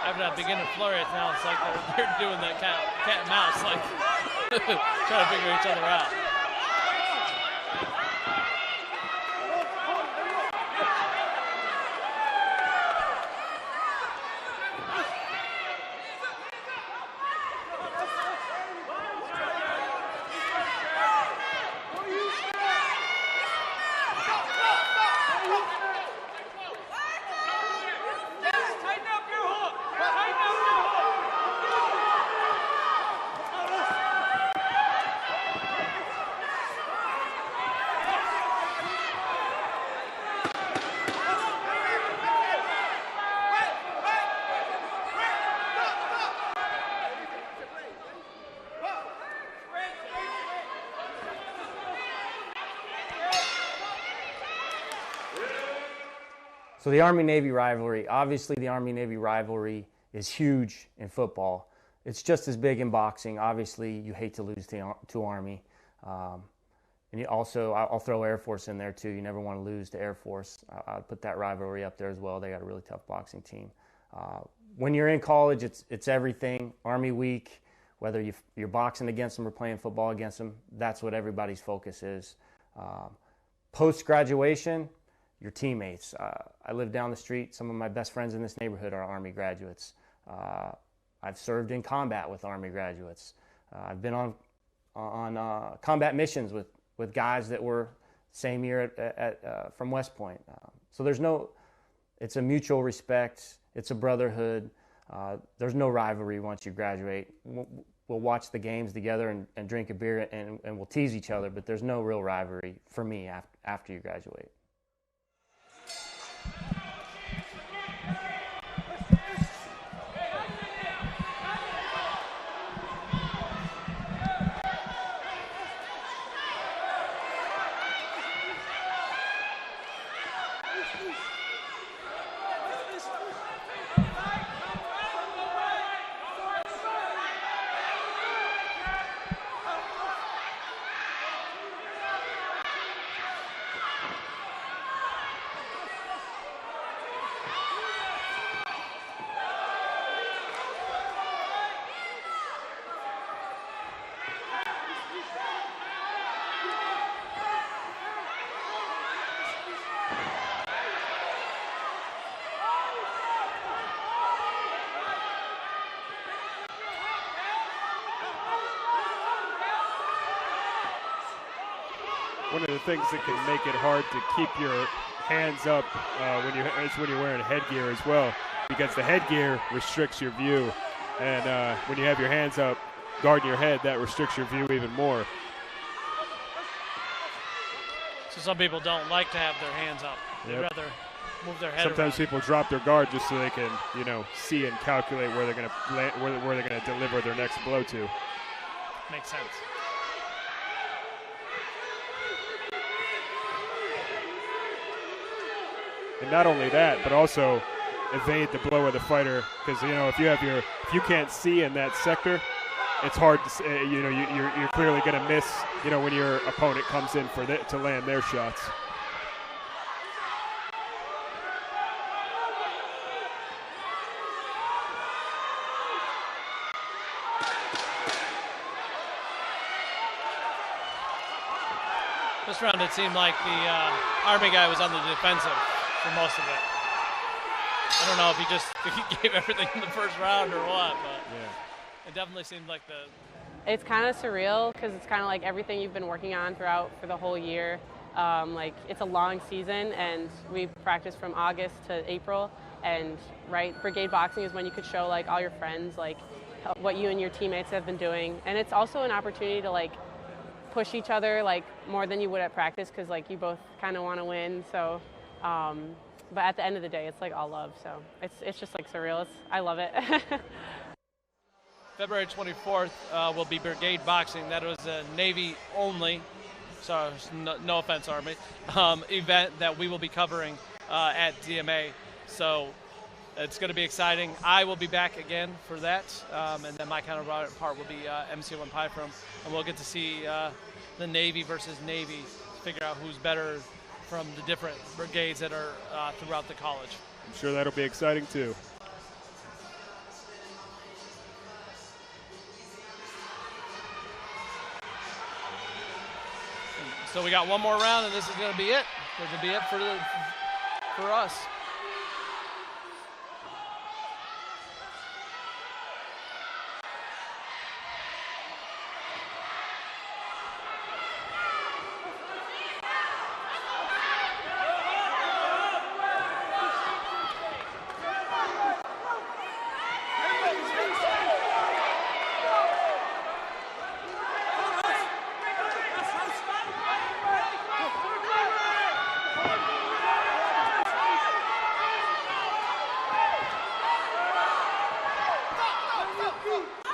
After that beginner flurry, now it's like they're doing that cat and mouse, like trying to figure each other out. So the Army-Navy rivalry, obviously the Army-Navy rivalry is huge in football. It's just as big in boxing. Obviously, you hate to lose to Army. And you also, I'll throw Air Force in there too. You never want to lose to Air Force. I'll put that rivalry up there as well. They got a really tough boxing team. When you're in college, it's everything. Army week, whether you're boxing against them or playing football against them, that's what everybody's focus is. Post-graduation, your teammates. I live down the street. Some of my best friends in this neighborhood are Army graduates. I've served in combat with Army graduates. I've been on combat missions with guys that were same year from West Point. So it's a mutual respect. It's a brotherhood. There's no rivalry once you graduate. We'll watch the games together and drink a beer and we'll tease each other, but there's no real rivalry for me after you graduate. One of the things that can make it hard to keep your hands up when you're wearing headgear as well, because the headgear restricts your view, and when you have your hands up guarding your head, that restricts your view even more. So some people don't like to have their hands up. They'd rather move their head Sometimes around. people drop their guard just so they can, see and calculate where they're going to where they're going to deliver their next blow to. Makes sense. And not only that, but also evade the blow of the fighter, because if you can't see in that sector, it's hard to you're clearly going to miss when your opponent comes in to land their shots. This round it seemed like the Army guy was on the defensive for most of it. I don't know if he gave everything in the first round or what, but it definitely seemed like It's kind of surreal because it's kind of like everything you've been working on for the whole year. It's a long season, and we practice from August to April, and brigade boxing is when you could show all your friends what you and your teammates have been doing, and it's also an opportunity to push each other more than you would at practice, because you both kind of want to win. So but at the end of the day, it's all love, so it's just surreal. I love it. February 24th will be brigade boxing. That was a Navy only, so no offense, Army, event that we will be covering at DMA. So it's going to be exciting. I will be back again for that, and then my counterpart will be MC1 Pyfrom, and we'll get to see the Navy versus Navy, figure out who's better from the different brigades that are throughout the college. I'm sure that'll be exciting too. So we got one more round, and this is going to be it. This will be it for us.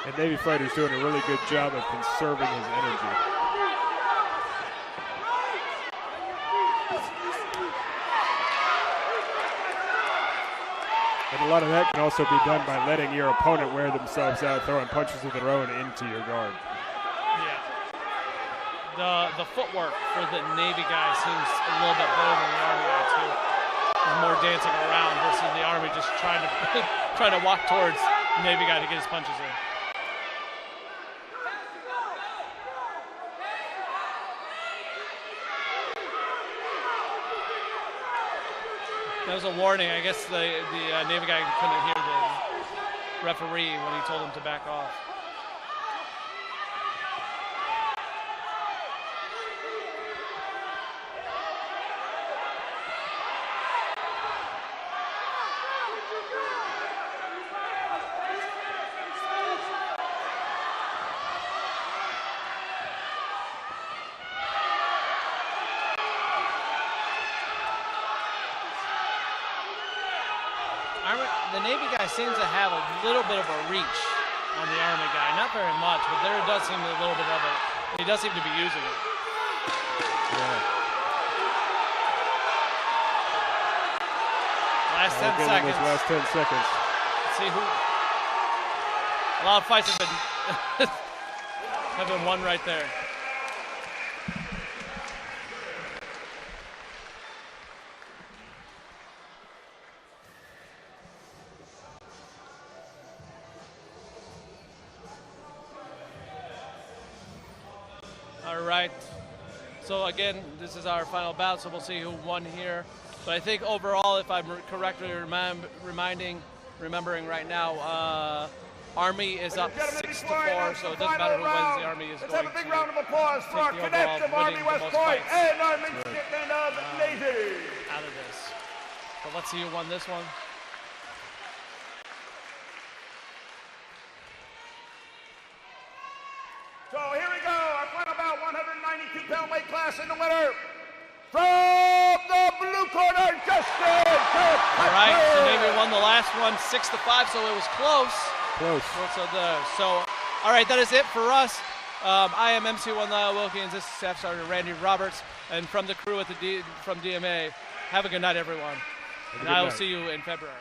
And Navy fighter's doing a really good job of conserving his energy. And a lot of that can also be done by letting your opponent wear themselves out, throwing punches of their own into your guard. Yeah. The footwork for the Navy guy seems a little bit better than the Army guy too. There's more dancing around versus the Army just trying to walk towards the Navy guy to get his punches in. That was a warning. I guess the Navy guy couldn't hear the referee when he told him to back off. The Navy guy seems to have a little bit of a reach on the Army guy. Not very much, but there does seem a little bit of it. He does seem to be using it. Yeah. Last 10 seconds. Last 10 seconds. Let's see who. A lot of fights have been have been won right there. All right. So again, this is our final bout, so we'll see who won here. But I think overall, if I'm correctly remembering right now, Army is up 6-4, so it doesn't matter who wins. The Army is Let's going have a big to round of applause for our take the cadets of overall Army winning West the most Point fights and our midshipmen of Navy. out of this. So let's see who won this one. So here we go, our final bout, 192-pound weight class, and the winner from the blue corner, Justin. All right, so Navy won the last one 6-5, so it was close. Close. All right, that is it for us. I am MC1 Lyle Wilkins. This is Staff Sergeant Randy Roberts, and from the crew at from DMA. Have a good night, everyone. And I will see you in February.